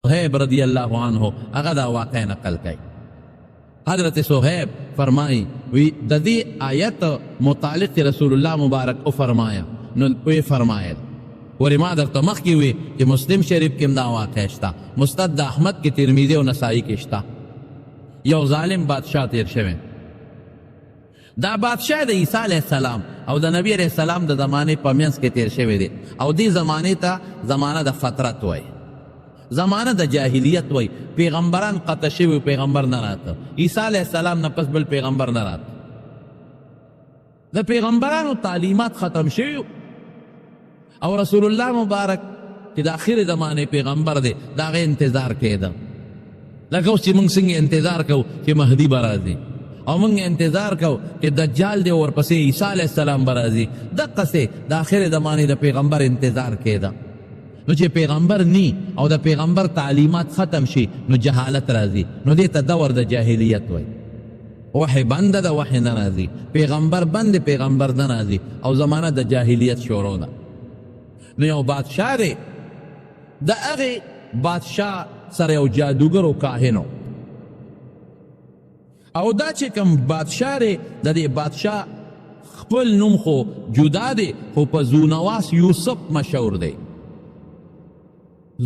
صہیب رضی اللہ عنہ هغه دا واقع نقل کوي. حضرت صہیب فرمائی وی د دې آیت متعلق رسول الله مبارک او فرمایا نو وی فرمایل ولی ما درته مخکې وی چې مسلم شریف کې دا واقع شته، مستد د احمد کې، ترمذی او نسائی کې شته. یو ظالم بادشاہ تیر شوی، دا بادشاہ د عیسی علیہ السلام او د نبی علیہ السلام د زمانې په منځ کې تیر شوی دی او دې زمانې ته زمانه د فترت وای، زمانه د جاهلیت وای. پیغمبران قطع شوي، پیغمبر نه راته، عیسی علیہ السلام نه پس بل پیغمبر نه راته، د پیغمبرانو تعلیمات ختم شوي او رسول الله مبارک چې د آخر زمانې پیغمبر دی د هغه انتظار کېده. لکه اوس چې موږ څنګه انتظار کوو چې مهدي به راځي او موږ انتظار کوو چې دجال دی ورپسې عیسی علیہ السلام به راځي، دقسې د آخر زمانې د پیغمبر انتظار کېده. نو چې پیغمبر نی او د پیغمبر تعلیمات ختم شي نو جهالت راځي، نو دې ته دور د جاهلیت وای. وحی بند ده، وحی نه راځي، پیغمبر بند، پیغمبر نه راځي او زمانه د جاهلیت شروع ده. نو یو بادشاہ دی، د هغې بادشاہ سره یو جادوګر او کاهن او دا چې کوم بادشاہ دی د دې بادشاہ خپل نوم خو جدا دی خو په زونواس یوسف مشهور دی.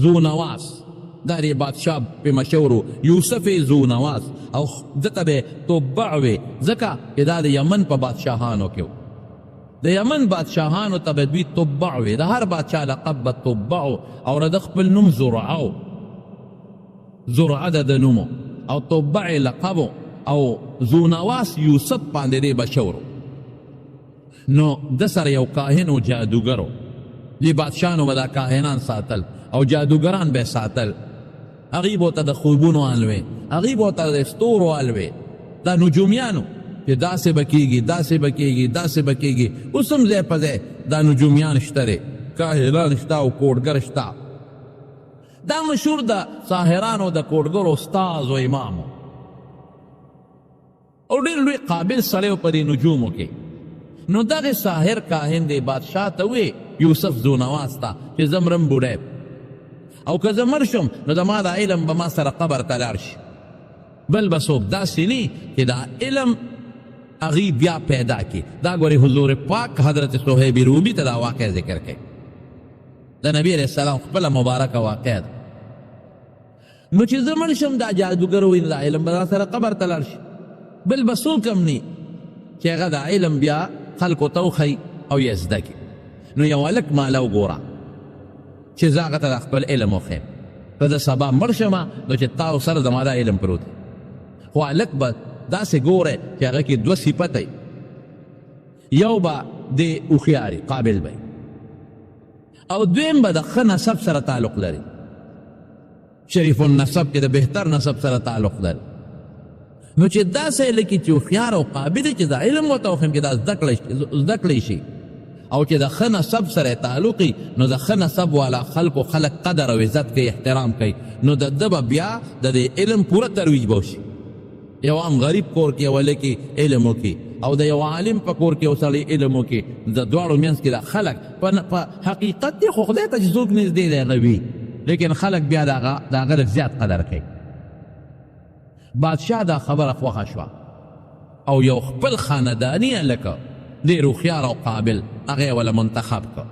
زونواس دا دې بادشاہ په مشهور یوسف زونواس او دته به تبع وي ځکه چې دا د یمن په بادشاهانو کې د یمن بادشاهانو ته به دوی تبع وي، د هر بادشاه لقب به تبع او د خپل نوم زرعه زرعه د نومو او تبع لقبو او زونواس یوسف باندې دی مشهور. نو د سره یو کاهن او جادوګر دې بادشاهانو به دا کاهنان ساتل او جادوګران به ساتل. هغوی به ورته د خوبونو الوی، هغوی به ورته د ستورو الوی، دا نجومیانو چې داسې به کېږي، داسې به کېږي، داسې به کېږي. اوس هم ځای په ځای دا نجومیان شته دی، کاهنان شته او کوډګر شته. دا مشهور د ساحرانو د کوډګرو استاز و امامو او ډېر لوی قابل سړی و په دې نجومو کې. نو دغې ساحر کاهن دی بادشاه ته وی یوسف زونواس ته چې زه مرم بوډی او که زه مړ شم نو زما د علم به ما سره قبر ته لاړ شي، بل به څوک داسې نه چې دا علم هغوی بیا پیدا کړي. دا ګورې حضور پاک حضرت صہیب رومي ته دا واقع ذکر کوي، د نبی علیہ السلام خپله مبارکه واقع ده. نو چې زه مړ شم دا جادوګر وایي دا علم به سره قبر ته لاړ شي، بل به څوک هم نه چې هغه دا علم بیا خلکو ته وښیي او یې زده کړي. نو یو هلک ماله وګوره چې زه هغه ته د خپل علم وښیم، که زه سبا مړ شمه نو چې تا سره زما دا علم پروت دی. خو هلک به داسې ګوره چې هغه کې دوه صفته یو به د هوښیاري قابل به او دویم به د ښه نسب سره تعلق لري، شریف النسب کې د بهتر نسب سره تعلق لري. نو چې داسې هلک چې هوښیار او قابل چې دا علم ورته وښیم چې دا زده کړی شي او چې د ښه نسب سره تعلق وي نو د ښه نسب والا خلکو خلک قدر او عزت کوي، احترام کوي، نو د ده به بیا د دې علم پوره ترویج به وشي. یو عام غریب کور کې یو هلک علم وکړي او د یو عالم په کور کې یو سړی علم وکړي، د دواړو منځ کې د خلک په حقیقت دی خو خدای ته چې څوک نږدې دی هغه وي، لیکن خلک بیا د هغه زیات قدر کوي. بادشاه دا خبره خوښه شوه او یو خپل خانداني هلک ډېر هوښیار او قابل هغه یې وله منتخب کړ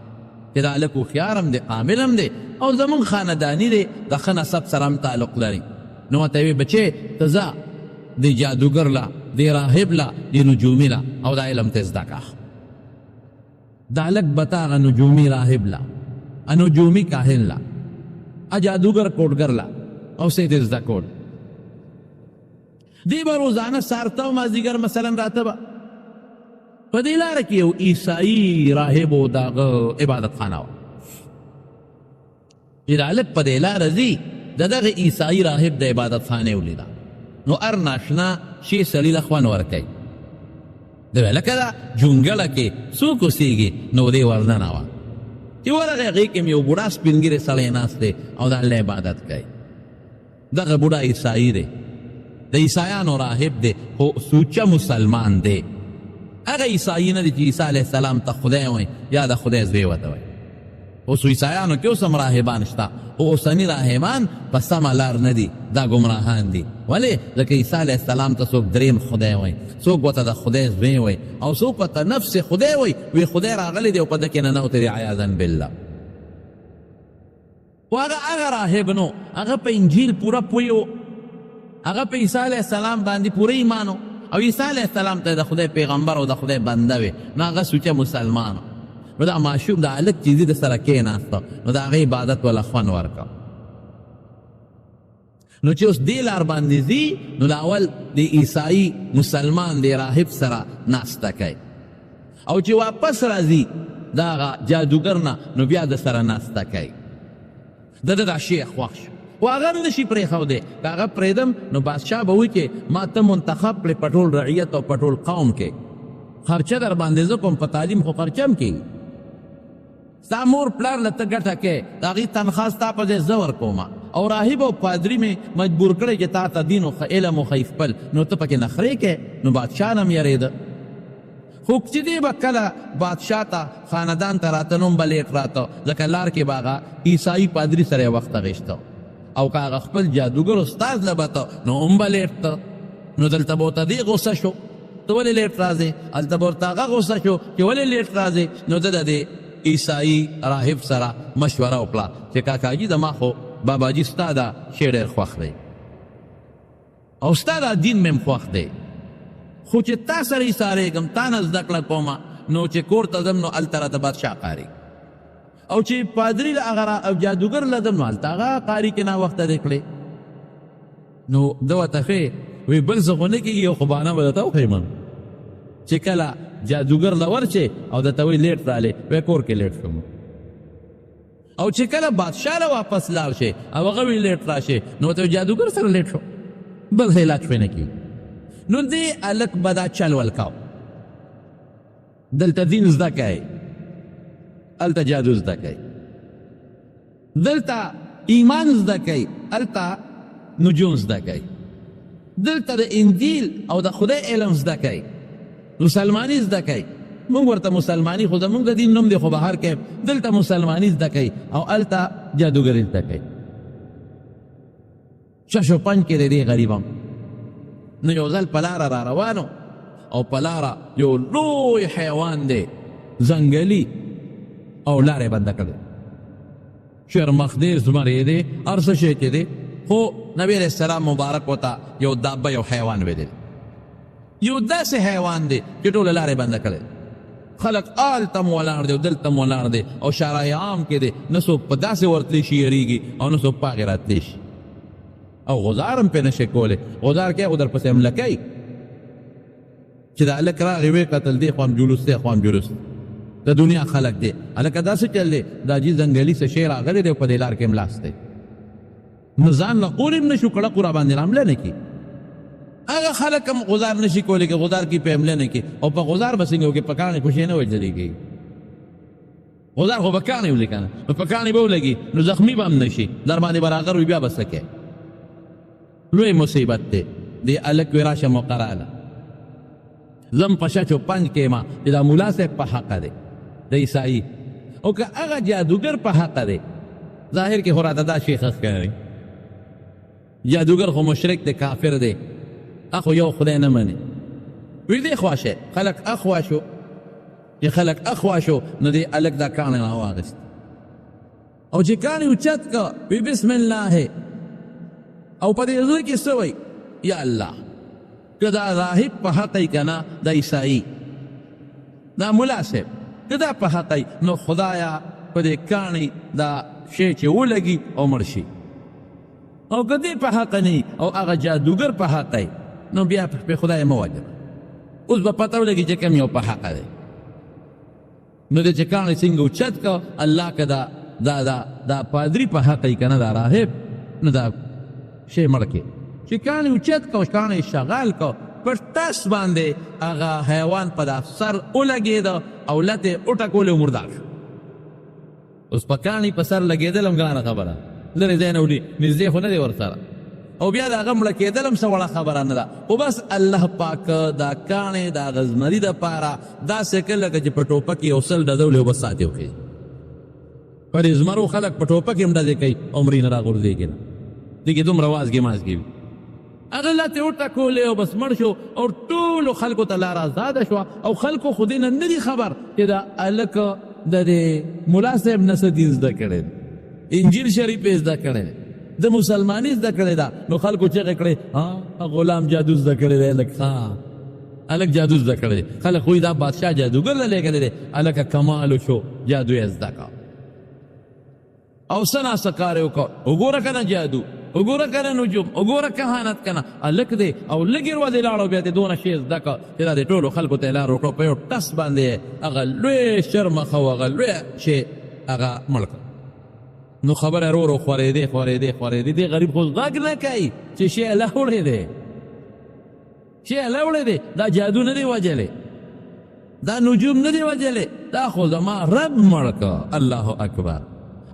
چې دا هلک هوښیار هم دی، قابل هم دی او زمونږ خانداني دی، د ښه نسب سره هم تعلق لري. نو ورته ویې بچې ته ځه د جادوګر له، د راهب له، د نجومي له او دا علم ته زده کړه. دا هلک به ته هغه نجومي راهب له، نجومي کاهن له، جادوګر کوډګر له او څه یې دې زده کول. دی به روزانه سهار ته مازدیګر مثلا راته به په دې لاره کې یو عیسایي راهب و د هغه عبادت خانه وه. چې د هلک په دې لاره ځي د دغه عیسایي راهب د عبادت خانې ولیده نو هر ناشنا شي سړي له خوند ورکوي. د هلکه دا جونګړه کې څوک اوسېږي نو دې ورننوه چې ورغی هغې کې یو بوډا سپین ږیری سړی ناست دی او د الله عبادت کوي. دغه بوډا عیسایي دی، د عیسایانو راهب دی خو سوچه مسلمان دی. هغه عیسایي نه دی چې عیسی علیه السلام ته خدای وایي یا د خدای زوی ورته وایي، اوس عیسایانو کې اوس هم راهبان شته خو اوسني راهبان په سمه لار نه دي دا ګمراهان دي ولې ځکه عیسی علیه السلام ته څوک دریم خدای وایي څوک ورته د خدای زوی وایي او څوک ورته نفس خدای وایي وی خدای راغلی دی او په ده کې ننوتی دی عیاذا بالله و هغه راهب نو هغه په انجیل پوره پوه و هغه په عیسی علیه السلام باندې پوره ایمان او عیسی علیه السلام ته د خدای پیغمبر او د خدای بنده وي نو هغه سوچه مسلمان نو دا معشوم دا هلک چې د سره کېناسته نو د هغې عبادت وله خوند ورکړه نو چې اوس دې لار باندې ځي نو د اول د عیسایي مسلمان د راهب سره ناسته کوي او چې واپس راځي د هغه جادوګر نه نو بیا د سره ناسته کوي د دا شیخ خوښ شو خو هغه هم نشي پرېښودی که هغه پرېږدم نو بادشاه به وایي چې ما ته منتخب کړې په ټول رعیت او په ټول قوم کې خرچه در باندې زه کوم په تعلیم خو خرچه هم کېږي ستا مور پلار له ته ګټه کې د هغې تنخوا ستا په ځای زه ورکوم او راهب او پادري مې مجبور کړی چې تا ته دین او علم وښیي خپل نو ته پکې نخرې کې نو بادشاه نه هم یارېده خو چې دی به کله بادشاه ته خاندان ته راته نو هم به لیټ راته ځکه لار کې به هغه عیسایي پادري سره یې وخت اخېسته او که هغه خپل جادوګر استاد له به ته نو هم به لیټ ته نو دلته به ورته دې غوسه شو ته ولې لیټ راځې هلته به ورته هغه غوسه شو چې ولې لیټ راځې نو ده د دې عیسایي راهب سره مشوره وکړه چې کاکاجي زما خو باباجي ستا دا شی ډېر خوښ دی او ستا دا دین مې هم خوښ دی خو چې تا سره ایسارېږم تا نه زده کړه کومه نو چې کور ته ځم نو هلته راته بادشاه قاري او چې پادري له هغه جادوګر له ځم نو هلته هغه قاري کې ناوخته دی کړې نو ده ورته ښې وی بل څه خو نه کېږي یو خو بهانه به درته وښیم چې کله جادوګر له ورشې او درته وایي لیټ رالې وی کور کې لیټ شوم او چې کله بادشاه له واپس لاړ شي او هغه وی لیټ راشي نو ورته جادوګر سره لیټ شو بل ښه علاج پرې نه کېږي نو دې هلک به دا چل ولکاو دلته دین زده کوي هلته جادو زده کوي دلته ایمان زده کوي هلته نجوم زده کوي دلته د انجیل او د خدای علم زده کوي مسلماني زده کوي مونږ ورته مسلماني خو زمونږ د دین نوم دی خو بهر کې دلته مسلماني زده کوي او هلته جادوګري زده کوي شش و پنج کې د دې غریب هم نو یو ځل په لاره را روانو او په لاره یو لوی حیوان دی ځنګلي او لاره یې بنده کړې شرمخ دی زمری دی هر څه شی چې دی خو نبی علیه السلام مبارک ورته یو دابه یو حیوان ویلی یو داسې حیوان دی چې ټوله لاره یې بنده کړې خلق هلته م ولاړ دی او دلته م ولاړ دی او شارع عام کې دی نه څوک په داسې ورتلی شي یېرېږي او نه څوک په هغې راتلی شي او غزار هم پې نشي کولی غزار کې خو در پسې حمله کوي چې دا هلک راغی ویې کتل دی خو هم جلوس دی خو هم جلوس د دنیا خلق دی هلکه داسې چل دی دا جي ځنګلي څه شی راغلی دی او په دې لار کې هم لاس دی نو ځان له قول هم نشو کړه قو راباندې حمله نه کړي هغه خلک هم غزار نشي کولی که غزار کې په حمله نه کړي او په غزار به څنګه وکړي په کاڼې خو شی نه وجلېږي غزار خو به کاڼې ولي که نه نو په کاڼې به ولګي نو زخمي به هم نشي در باندې به راغر وي بیا به څه کوي لوی مصیبت دی دې هلک وی راشه مقراله زم په شچ و پنج کې ما چې دا ملا صاحب په حقه دی د عیسایي او که هغه جادوګر په حقه دی ظاهر کې خو راته دا شی ښه ښکاري جادوګر خو مشرک دی کافر دی اخو یو خدای نه مني وی دې خوا شه خلک اخوا شو چې خلک اخوا شو نو دې هلک دا کاڼی راواغېست او چې کاڼی اوچت که وی بسم الله او په دې زړه کې څه وایي یا الله که دا راهب په حقی که نه دا عیسایي دا ملا صاحب که دا په حقی نو خدایا په دې کاڼي دا شی چې ولګي او مړ شي او که دې په حق نه او هغه جادوګر په حقی نو بیا په خدای مه وجه اوس به پته ولګي چې کوم یو په حقه دی نو دې چې کاڼی څنګه اوچت که الله که دا پادري په حقی که نه دا راهب نو دا شی مړ کې چې کاڼی اوچت که کاڼی شغال که پر تس باندې هغه حیوان په دا سر ولګېده او لتې وټکولې او مردار شو اوس په کاڼي په سر لګېدل هم ګرانه خبره لرې ځای نه وړي نږدې خو نه دی ورسره او بیا د هغه مړه کېدل هم څه وړه خبره نه ده خو بس الله پاک دا کاڼې د هغه زمري دپاره داسې کړي لکه چې په ټوپک یې یو سل ډزولې او بس ساتې وښي پر زمرو خلق په ټوپک هم ډزې کوي او مري نه راغورځېږي نه دې کې دومره وازګې مازګې وي هغه لاته وټکولې او بس مړ شو او ټولو خلکو ته لار ازاده شوه او خلکو خو دې نه نه دي خبر چې دا هلک د دې ملا صاحب نه څه دین زده کړی انجیل شریف یې زده کړی د مسلمانۍ زده کړې ده نو خلکو چغې کړې غلام جادو زده کړی دی هلک هلک جادو زده کړی خلک وایي دا بادشاه جادوګر له لېږلی دی هلکه کمال وشو جادو یې زده کړه او څه ناسته کار یې وکړ وګوره که نه جادو وګوره که نه نجوم وګوره کهانت که نه هلک دی او لږې ورځې لاړ او بیا دې دونه شی زده کړه چې دا د ټولو خلکو ته یې لار وکړه په یو ټس باندې هغه لوی شرمخه او هغه لوی شی هغه مړ کړه نو خبره رو خورېدې دې غریب خو غږ نه کوي چې شی الله وړی دی شی الله وړی دی دا جادو نه دی وجلی دا نجوم نه دی وجلی دا خو زما رب مړ که الله اکبر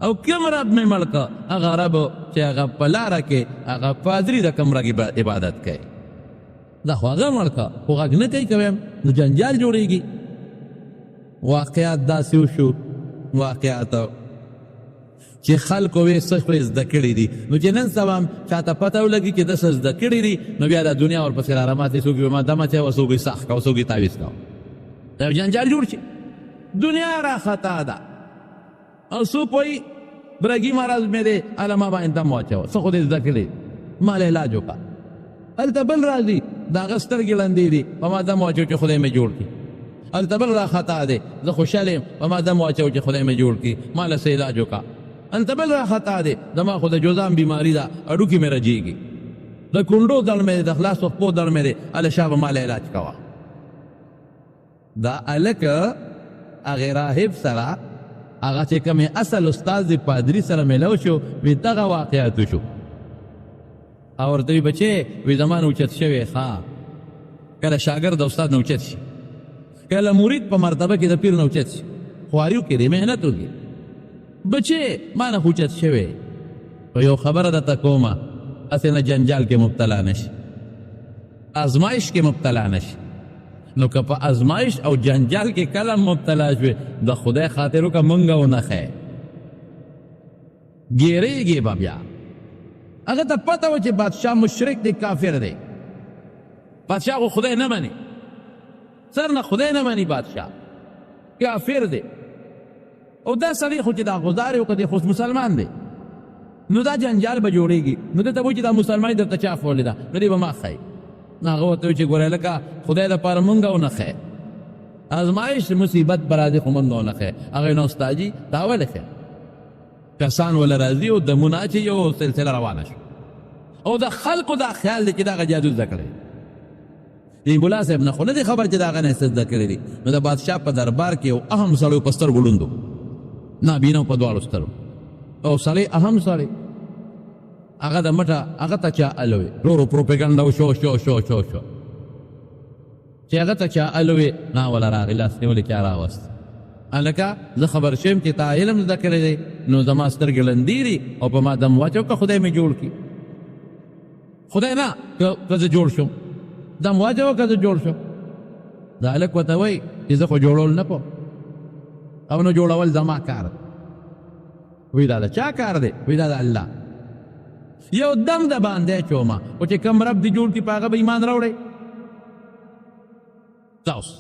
او کوم رب مې مړ که هغه رب چې هغه په لاره کې هغه پادري د کوم رګ عبادت کوي دا خو هغه مړ که خو غږ نه کوي که ویم نو جنجال جوړېږي واقعات داسې وشو واقعات چې خلکو وې څه شی زده کړي دي نو چې نن سبا هم چاته پته ولګي چې ده څه زده کړي دي نو بیا د دنیا ورپسې راماتې څوک یې ما دمه چوه څوک یې سخت کوه څوک یې تعویض کوه دا یو جنجال جوړ شي دنیا را خطا ده او څوک وایي برګي مرض مې دی هله ما باندې دم واچوه څه خو دې زده کړي ما له علاج وکړه هلته بل راځي د هغه سترګې لندې دي په ما دم واچو چې خدای مې جوړ کړي هلته بل را خطا دی زه خوشحال یم په ما دم واچو چې خدای مې جوړ کړي ما له څه علاج وکړه هلته بل را خطا دی زما خو د جوزام بیماري ده هډوکي مې رجېږي د کونډو درد مې دی د خلاص پښو درد مې دی هله شا به ما له علاج کوه دا هلکه هغې راهب سره هغه چې کومې اصل استاد د پادري سره میلو شو وی دغه واقعات وشو او ورته وي بچې وی زما نه اوچت شوی ښه کله شاګرد د استاد نه اوچت شي کله مرید په مرتبه کې د پیر نه اوچت شي خواري وکړي محنت وکړي بچې ما نه اوچت شوی په یو خبره درته کومه هسې نه جنجال کې مبتلا نشي ازمایش کې مبتلا نشي نو که په ازمایش او جنجال کې کله مبتلا شوې د خدای خاطر وکړه مونږ ونښی ګیرېږي به بیا هغه ته پته وه چې بادشاه مشرک دی کافر دی بادشاه خو خدای نه مني سر نه خدای نه مني بادشاه کافر دی او دا سړی خو چې دا غزار یې وکړه دی خو مسلمان دی نو دا جنجال به جوړېږي نو ده ته وایي چې دا مسلماني درته چا ښولې ده نو دی به ما ښایي نو هغه ورته وایي چې ګوره لکه خدای دپاره مونږ ونښی ازمایش مصیبت به راځي خو مونږ ونښی هغه نو استاجي دا ولې ښی کسان وله راځي او دمونه اچي یو سلسله روانه شو او د خلکو دا خیال دی چې دغه جادو زده کړی د ملا صاحب نه خو نه دی خبر چې د هغه نه څه زده کړی دي نو د بادشاه په دربار کې یو اهم سړی په سترګو ړوند و نابینا په دواړو سترګو او سړی اهم سړی هغه د مټه هغه ته چا الوي ورو پروپاګاندا شو چې هغه ته چا الوي ناوله راغی لاس نیولې چا راوست هلکه زه خبر شویم چې تا علم زده کړی دی نو زما سترګې لندې دي او په ما دم واچو که خدای مې جوړ کړي خدای نه که زه جوړ شم دم واچوه که زه جوړ شم دا هلک ورته وایي چې زه خو جوړول نه پوه او نو جوړول زما کار وی دا د چا کار دی وی دا د الله یو دم د باندې چوما او چې کم رب دی جوړ کړي په هغه به ایمان راوړی تاسو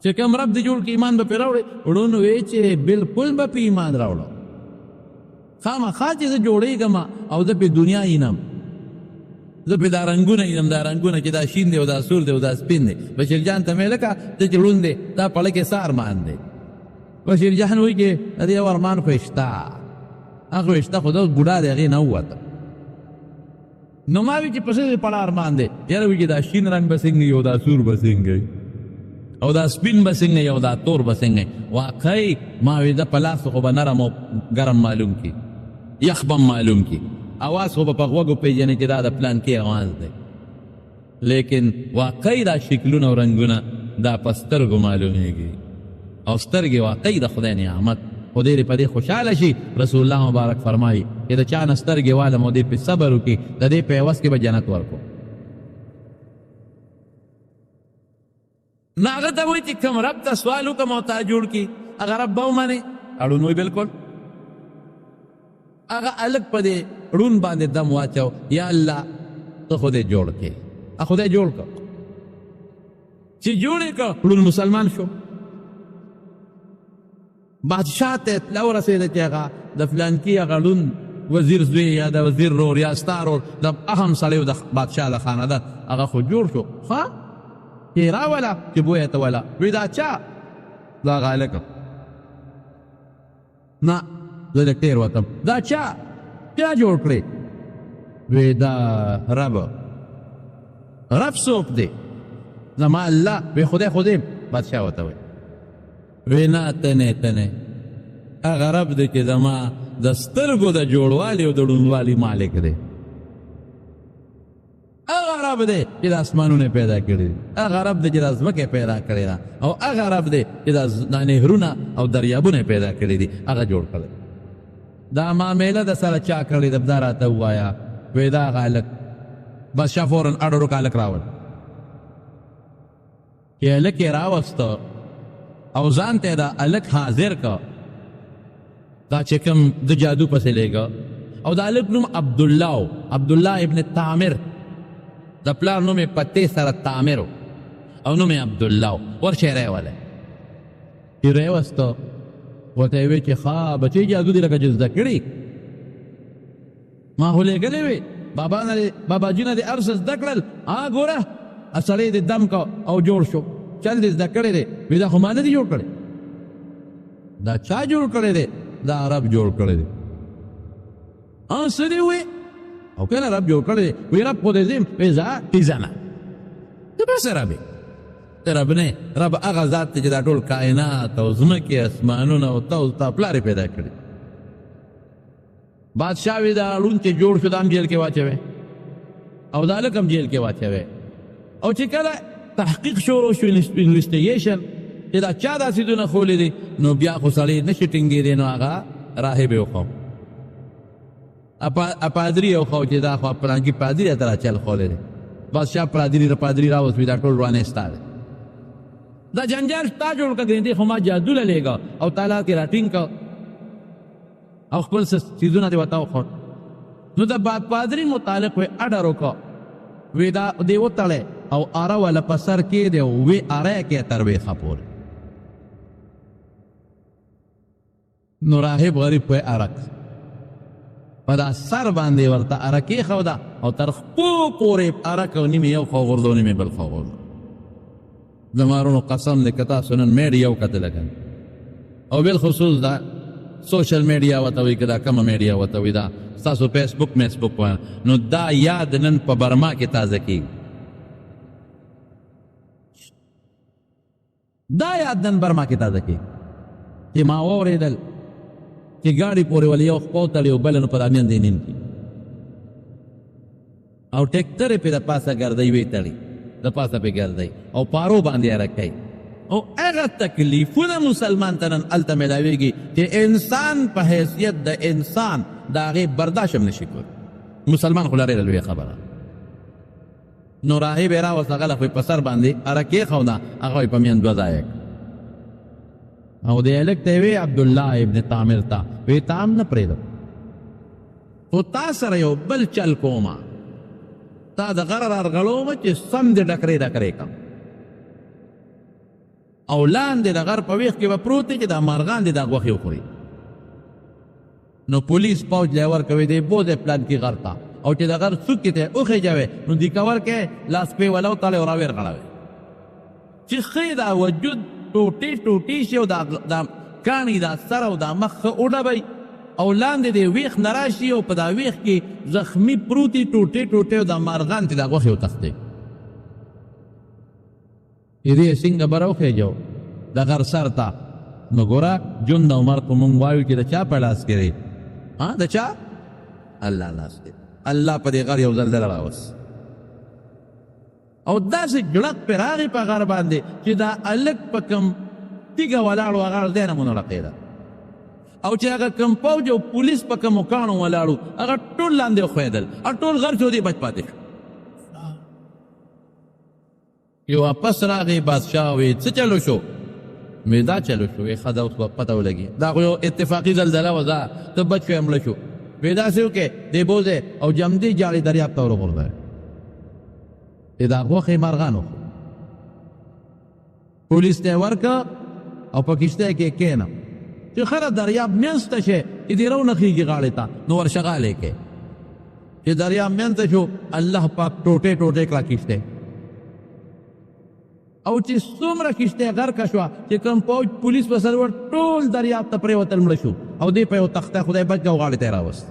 چې کم رب دی جوړ کړي ایمان به پرې راوړی ړوند وی چې بلکل به په ایمان راوړو خامخا چې زه جوړېږم او زه په دنیا اینم زه پې دا رنګونه اینم دا رنګونه چې دا شین دی او دا سور دی او دا سپین دی بشیر جان ته مې لکه ته چې ړوند دی دا پړه کې څه ارمان دی بشیر جان وایي چې د دې یو ارمان خو شته هغه شته خو دا بوډا دی هغې نه ووته نو ما وی چې پسې دې پړه ارمان دی یاره وایي چې دا شین رنګ به څنګه او دا سور به څنګه او دا سپین به څنګه او دا تور به څنګه واقعي ما وی دا په لاس خو به نرم او ګرم معلوم کی یخ به معلوم کی اواز خو به په غوږو پېژنې چې دا د پلان کې اواز دی لیکن واقعي دا شکلونه او رنګونه دا په سترګو معلومېږي او سترګې واقعي د خدای نعمت خو دې په دې خوشحاله شي رسول الله مبارک فرمایي چې د چا نه سترګې والم او دې پې صبر وکړي د دې په عوض کې به جنت ورکړو نو هغه ته وایي چې کوم رب ته سوال وکړم او تا جوړ کړي هغه رب به ومنې اړون وایي بلکل هغه الک په دې ړون باندې دم واچو یا الله ته خدای جوړ کړې خدای جوړ کړ چې جوړ یې کړ ړون مسلمان شو بادشاہ ته اطلاع ورسېده چې هغه د فلانکي هغه ړون وزیر زوی یا د وزیر رور یا ستا رور د اهم سړی و د بادشاه د خانه ده هغه خو جوړ شو ښه چې راوله چې بویه ته وله وی دا چا دا هغه هلکه نه زه د ټیر وتم دا چا جوړ کړې وی دا رب څوک دی زما الله وی خدای بادشاه ورته وی وی نه ته نه هغه رب دی چې زما د سترګو د جوړوالي او د ړوندوالي مالک دی هغه رب دی چې د اسمانونه پیدا کړي دي هغه رب دی چې د ځمکې پیدا کړې ده او هغه رب دی چې د نهرونه او دریابونه پیدا کړي دي هغه جوړ کړی دا معامله د سره چا کړې ده دا راته ووایه وی دا هغه هلک بادشاه فورن اډر وکړه هلک راول چې هلک یې راوسته او ځان ته دا هلک حاضر که دا چې کوم د جادو پسې لیږه او دا هلک نوم عبدالله ابن تعمر د پلار نوم یې پتې سره تعمر او نوم یې عبدالله ورشه یې راولی چې راوسته ورته یې وی چې ښه بچې جادو دې لکه چې زده کړي ما خو لیږلی وې باباجي نه دې هر څه زده کړل ګوره سړی دې دم که او جوړ شو چل دې زده کړی دی وی دا خو ما نه دي جوړ کړی دا چا جوړ کړی دی دا رب جوړ کړی دی څه دې وې او کنه رب جوړ کړی دی وی رب خو دې زم وی زه پیزانه ته بس رب رب نه رب هغه ذات دی چې دا ټول کائنات او ځمکې اسمانونه او تا او ستا پلار یې پیدا کړي بادشاه وی دا ړوند چې جوړ شو دا هم جیل کې واچوي او دا هلک هم جیل کې واچوي او چې کله تحقیق شروع شو انویسټیګیشن چې دا چا دا سیدونه خولی دي نو بیا خو سړی نشي ټینګېدی نو هغه راهب یې وخو پادري یې وخو چې دا خو پلانکي پادري ته راچل خولی دی بادشاه پادري راوست وي دا ټول روانې ستا دی دا جنجال تا جوړ کړه دی خو ما جادو له لېږه او تعالی کې راټینګ کړه او خپل څیزونه دې ورته وښود نو د پادري متعلق وی اډر وکړه وی دا دې وتړی او اره والا په سر کې دی وی اره کې تر ویښه پورې نو راهب غریب په ارک په دا سر باندې ورته اره کېښوده او تر خپو پورې ارک او نیمې یو خوا غورځو نیمې بل خوا غورځو زما وروڼو قسم دی که تاسو نن میډیا وکتله که او بالخصوص دا سوشل میډیا ورته وایي که دا کومه میډیا ورته وایي دا ستاسو فیسبوک وایه نو دا یاد نن په برما کې تازه کېږي دا یاد نن برما کې تازه کېږي چې ما واورېدل چې ګاډي پورې ولې یو خپو تړي او بله نو په دا میندې نیم کي او ټیکټر یې پې د پاسه ګردۍ وې تړي د پاسه پې ګردۍ او پارو باندې یې رکوي او هغه تکلیفونه مسلمان ته نن هلته میلاویږي چې انسان په حیثیت د انسان د هغې برداشت هم نشي کولی مسلمان خو لرې لویه خبره نو راهب یې راوست هغه له خو یې په سر باندې اره کېښوده هغه یې په میند دوه ځایه او دې هلک ته یې وی عبدالله ابن تعمر ته وی تا هم نه پرېږدم خو تا سره یو بل چل کومه تا د غره رارغړومه چې سم دې ډکرې کړم او لاندې د غر په ویښ کې به پروت دی چې دا مارغان دې دا غوښې وخوري نو پولیس پوج لی ورکوي دی بوځې پلان کې غر ته او چې د غر څوکې ته وخېجوې نو دې کور کې لاس پې ولو تړی او راویر غړوي چې ښې دا وجود ټوټې شي او دا کاڼي دا سر او دا مخ ښه وډبئ او لاندې دې ویښ نه راشي او په دا ویښ کې زخمي پروتي ټوټې او دا مارغان چې دا غوښې وتښتې دې څنګه به راوخېجو د غر سر ته نو ګوره ژوند او مرګ په مونږ وایو چې د چا په لاس کې دی د چا الله لاس کې الله په دې غر یو زلزله راوست او داسې جړق پې راغی په غر باندې چې دا هلک په کوم تیږه ولاړو هغه ځای نه منړقېده او چې هغه کوم پوج او پولیس په کومو کاڼو ولاړو هغه ټول لاندې وښویدل او ټول غر چې دی بچ پاتې شو یو واپس راغی بادشاه وی څه چلو شو دا چلو شو ښه دا اوس به پته ولګي دا خو یو اتفاقي زلزله وه ته بچ شوې مړه شو وی داسې وکړې دی بوځې او جمدې جاړې دریاب ته ورغورځوې دا غوښې مرغان وخوري پولیس ته یې ورکړه او په کښتۍ کې یې کښېنه چې خره دریاب منځ ته شي دې رونخېږي غاړې ته نو ورشغالې کې چې دریاب منځ ته شو الله پاک ټوټې ټوټې کړه کښتۍ او چې څومره کښتۍ غرقه شوه چې کوم پوج پولیس په سر ور ټول دریاب ته پرېوتل مړه شو او دې په یو تخته خدای بچ کړه او غاړې ته یې راوست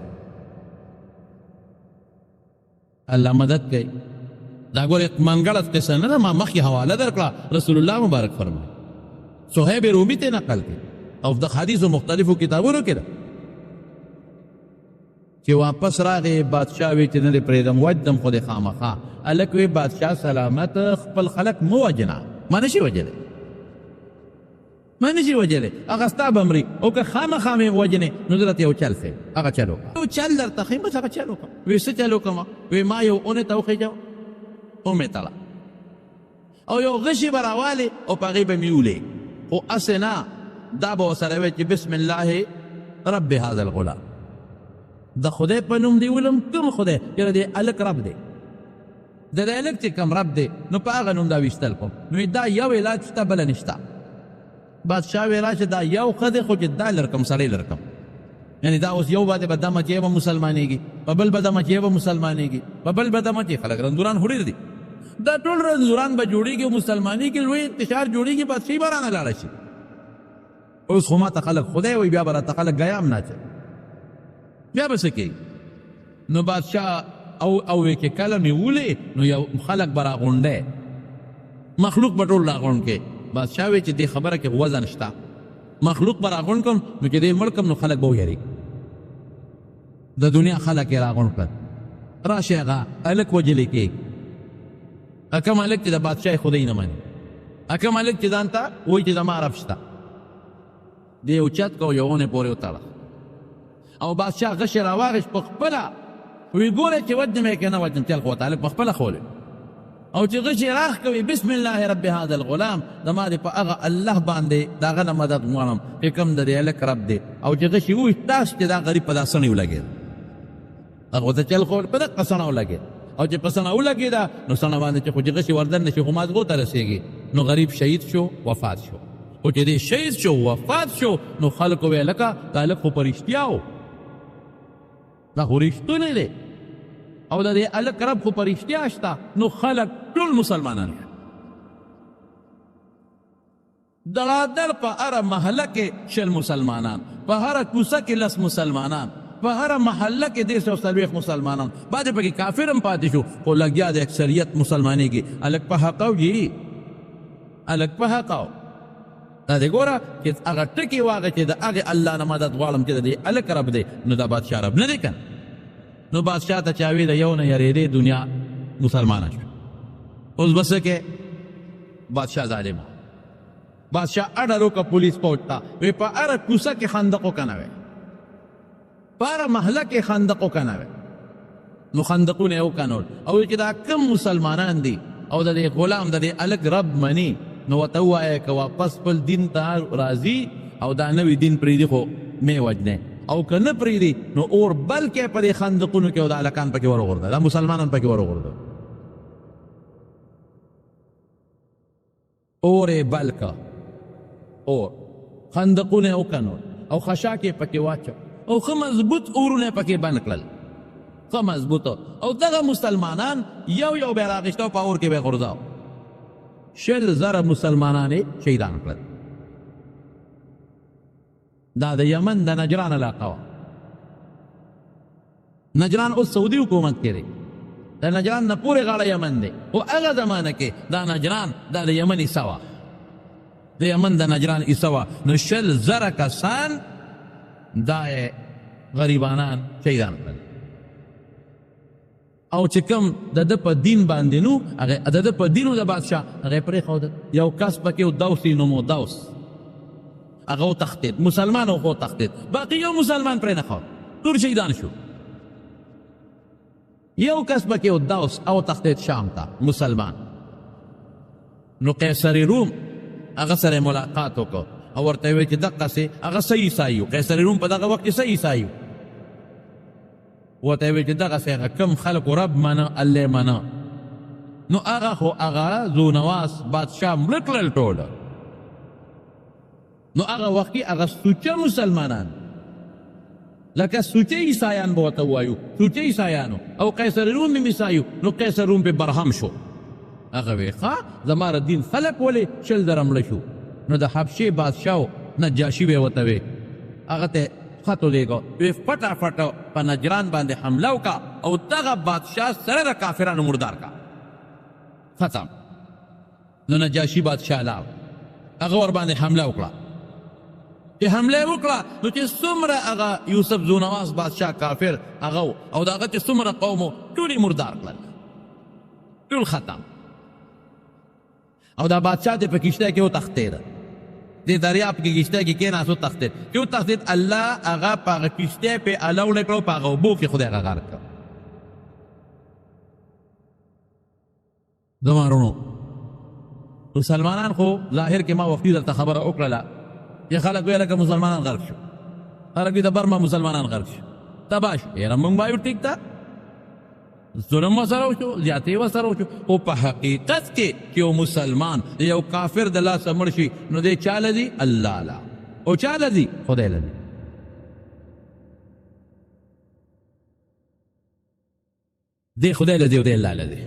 الله مدد کوي دا ګورې منګړت قصه نه ده ما مخکې حواله درکړه رسول الله مبارک فرمایي صهیب رومي ته نقل کړي او د حدیثو مختلفو کتابونو کې ده چې واپس راغی بادشاه وی چې نه دې پرېږدم وجدم خو دې خامخا هلک وی بادشاه سلامت خپل خلک مه وجنه ما نشي وجلی ما نشي وجلی هغه ستا به مري او که خامخا مې وجنې نو زه درته یو چل ښیم هغه چل وکړه یو چل درته ښیم بس هغه چل وکړه وی څه چل وکړم وی ما یو اونې ته وخېجه ومې تړه او یو غشي به راوالې او په هغې به مې ولې خو هسې نه دا به ورسره وی چې بسم الله رب هذا الغلام د خدای په نوم دی ولم کوم خدای یاره دی هلک رب دی د دې هلک چې کوم رب دی نو په هغه نوم دا ویشتل کوم نو دا یو علاج شته بله نشته بادشاه وی راشه دا یو ښه دی خو چې دا لرکم سړی لرکم یعنی دا اوس یو باندې به دمه چې به مسلمانېږي په بل به دمه چې به مسلمانېږي په بل به دمه چې خلک رندوران خو ډېر دي دا ټول رندوران به جوړېږي او مسلمانېږي لوی انتشار جوړېږي بادشاهي به رانه لاړه شي اوس خو ما ته خلک خدای وایي بیا به راته خلک ګیا هم ناچي بیا به څه کوي نو بادشاه او وی کې کله مې ولې نو یو خلک به راغونډی مخلوق به ټول راغونډ کې بادشاه وی چې دې خبره کې وزن شته مخلوق به راغونډ کړم نو چې دې مړ کړم نو خلک به ویریږي د دنیا خلک یې راغونډ کړل راشي هغه هلک وجلی کېږي کوم هلک چې د بادشاه خدای نه مني کوم هلک چې ځان ته وایي چې زما رب شته دې یو چت کو یو اونې پورې وتړه او بادشاه غشي راواغېست په خپله وی ګوره چې وجنم یې که نه وجنم تل خو طالب په خپله خولې او چې غشي راخ کوي بسم الله رب هذا الغلام زما دې په هغه الله باندې د هغه نه مدد غواړم چې کوم د دې هلک رب دی او چې غشي وویشت داسې چې دا غریب په دا سڼې ولګېد هغه ته چل خو په دقه سڼه ولګېد او چې په سڼه ولګېده نو سڼه باندې چې خو چې غشي وردن نه شي خو مازغو ته رسېږي نو غریب شهید شو وفات شو خو چې دې شهید شو وفات شو نو خلکو ویې لکه دا هلک خو په رښتیا و دا خو رښتونی دی او د دې هلک رب خو په رښتیا شته نو خلک ټول مسلمانان دړادر په هره محله کې شل مسلمانان په هره کوڅه کې لس مسلمانان په هره محله کې 240 مسلمانان بعد پکې کافر هم پاتې شو خو لګیا د اکثریت مسلمانېږي هلک په حق او جي هلک په حق او دا دې ګوره چې هغه ټکي واغه چې د هغې الله نه مدد غواړم چې د دې هلک رب دی نو دا بادشاه رب نه دی که نو بادشاه ته چاوي د یو نه یېرېدې دنیا مسلمانه شو اوس به څه کې بادشاه ظالمه بادشاه اډر وکړه پولیس فوج ته وی په هره کوڅه کې خندق وکنوئ په هره محله کې خندق وکنوئ نو خندقونه یې وکنول او چې دا کم مسلمانان دي او د دې غلام د دې هلک رب مني نو ورته ووایه که واپس خپل دین ته راځي او دا نوي دین پرېږدي خو مې وجنې او که نه پرېږدي نو اور بل کې په دې خندقونو کې او دا هلکان پکې ورغورځه دا مسلمانان پکې ورغورځه اور یې بل که اور خندقونه یې وکنول او خشاک یې پکې واچو او ښه مضبوط اورونه یې پکې بند کړل ښه مضبوطه او دغه مسلمانان یو یو به یې راغېسته او په اور کې به یې غورځاو 60,000 مسلمانان یې شهیدان کړل دا د یمن د نجران علاقه وه نجران اوس سعودي حکومت کې دی د نجران نه پورې غاړه یمن دی خو هغه زمانه کې دا نجران دا د یمن حصه وه د یمن د نجران حصه وه نو 60,000 کسان دا یې غریبانان شهیدان کړل او چې کوم د ده په دین باندې نو د ده په دینو د بادشاه هغه یې پرېښوده یو کس پکې و دوسي نومو دوس هغه وتښتېد مسلمان و خو وتښتېد باقي یو مسلمان پرې نه ښود ټول شهیدان شو یو کس پکې و دوس او وتښتېد شام ته مسلمان نو قیصر روم هغه سره ملاقات وکړ او ورته یې ویل چې دقسې هغه څه عیسایي و قیصر روم په دغه وخت کې څه عیسایي و ورته ویل چې دغسې هغه کم خلکو رب منه الله منه نو هغه خو هغه ذونواس بادشاه مړه کړل ټوله نو هغه وخت کې هغه سوچه مسلمانان لکه سوچه عیسایان به ورته ووایو سوچه عیسایانو او قیصر روم هم عیسایو نو قیصر روم پې برهم شو هغه وی ښه زما د دین خلک ولې شل زره مړه شو نو د حبشې بادشاه نجاشي به ورته وی هغه ته خط ولېږه وی فټافټ په نجران باندې حمله وکړه او دغه بادشاه سره د کافرانو مردار کا ختم نو نجاشي بادشاه لاړ هغه ورباندې حمله وکړه چې حمله وکړه نو چې څومره هغه یوسف ذونواس بادشاه کافر هغه او د هغه چې څومره قوم ټول یې مردار کړل ټول ختم او دا بادشاه دې په کشته کې وتښتېده دې دریاب کې کشته کې کېناست وتښتېد چې وتښتېد الله هغه په هغه کشته پې الوړې کړه په هغه اوبو کې خدای هغه غرق کړه زما وروڼو مسلمانان خو ظاهر کې ما وختي درته خبره وکړله چې خلک وایي لکه مسلمانان غرق شو خلک وایي د برما مسلمانان غرق شو تباه شو یاره موږ وایو ټیک ده ظلم ورسره وشو زیاتې ورسره وشو خو په حقیقت کې چې یو مسلمان یو کافر د لاسه مړ شي نو دی چا له دي الله له او چا له دي خدای له دي دی خدای له دي او دی الله له دي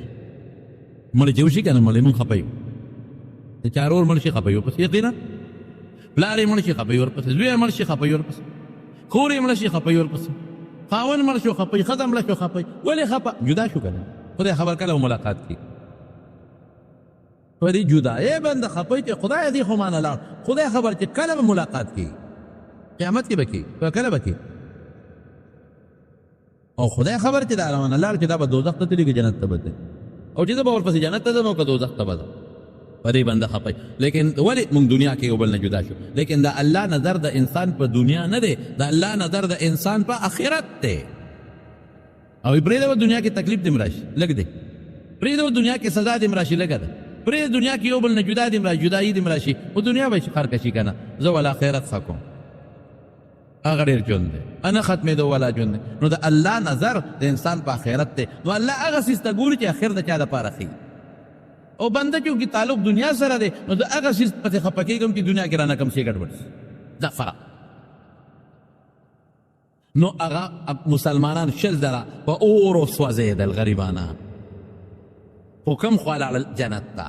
مړ چې وشي که نه مړ مونږ خفه یو د چا ورور مړ شي خفه یو ورپسې یقینا پلار یې مړ شي خفه یو ورپسې زوی یې مړ شي خفه یو ورپسې خور یې مړ شي خفه یو ورپسې خاون مړ شو خفه ښځه مړه شو خفه ولې خفه جدا شو که نه خدای خبر کله ملاقات کړي په دې جدایۍ باندې خفه چې خدای دې خو مانه لاړ خدای خبر چې کله به ملاقات کړي قیامت کې به کړي کله به کړي او خدای خبر چې دا روانه لاړ چې دا به دوزخ ته تلي که جنت ته به ځي او چې زه به ورپسې جنت ته ځم او که دوزخ ته به ځم په دې باندې خفه لیکن ولې موږ دنیا کې یو بل نه جدا شو لیکن د الله نظر د انسان په دنیا نه دی د الله نظر د انسان په آخرت دی او پرېږده دنیا کې تکلیف دې م راشي لږ دی پرېږده دنیا کې سزا دې م راشي لږه ده پرېږده دنیا کې یو بل نه جدا دې م راشي جدایي دې م راشي خو دنیا به خرکه شي که نه زه ولا آخرت ښه کوم هغه ډېر ژوند دی نه ختمېدو والا ژوند دی نو د الله نظر د انسان په آخرت دی نو الله هغه څیز ته ګوري چې آخر د چا دپاره ښي او بنده چونکې تعلق دنیا سره دی نو د هغه څیز پسې خفه کېږم چې دنیا کې رانه کم شي ګډوډ دا فرق نو هغه مسلمانان شل زره په اور وسوځېدل غریبانان خو کوم خوا لاړل جنت ته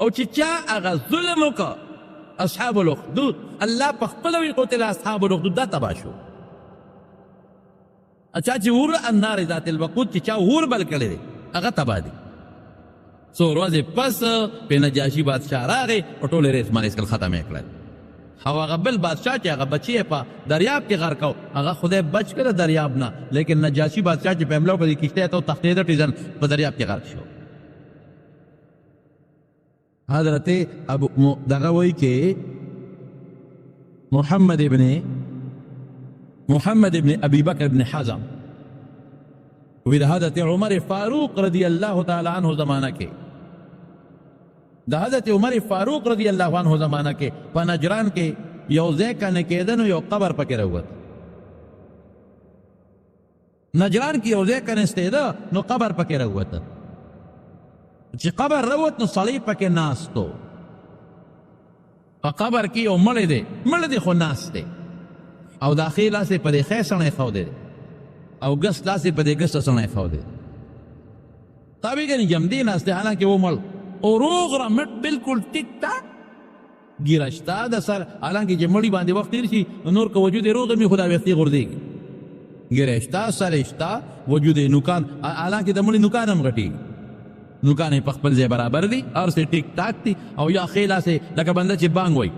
او چې چا هغه ظلم وکړه اصحاب الاخدود الله په خپله وی قتل اصحاب الاخدود دا تباه شو چا چې اور النار ذات الوقود چې چا اور بل کړی دی هغه تباه دی څو ورځې پس پې نجاشي بادشاه راغی او ټول یې ریس ماریس کړل ختم یې کړل او هغه بل بادشاه چې هغه بچی یې په دریاب کې غرق کړ هغه خدای بچ کړه دریاب نه لیکن نجاشي بادشاه چې په حمله وکړه د کښتۍ ته وتښتېده ټیزن په دریاب کې غرق شو حضرت ابو دغه وایي کې محمد ابن ابي بکر ابن حزم وی د حضرت عمر فاروق رضی الله تعالی عنہ زمانہ کې د حضرت عمر فاروق رضی الله عنہ زمانہ کې په نجران کې یو ځای کنه کېده نو یو قبر پکې راووت نجران کې یو ځای کنه استېده نو قبر پکې راووت چې قبر راووت نو سړی پکې ناست و په قبر کې یو مړی دی خو ناست دی او داخل لاس یې په دې ښی سړی ښودی دی او ګس لاس یې په دې ګسته سړی ښودی تا ویږني جمدې ناست دی حالانکې و مړ او روغ رمټ بالکل ټیک ټاک ګیره شته د سر حالانکې چې مړي باندې وخت تېر شي نور که وجود یې روغ وي خو دا ویښتې غورځېږي ګیره شته سر یې شته وجود یې نوکان حالانکې د مړي نوکان هم غټېږي نوکان یې په خپل ځای برابر دي هر څه ټیک ټاک دي او یا ښی لاس یې لکه بنده چې بانګ وایي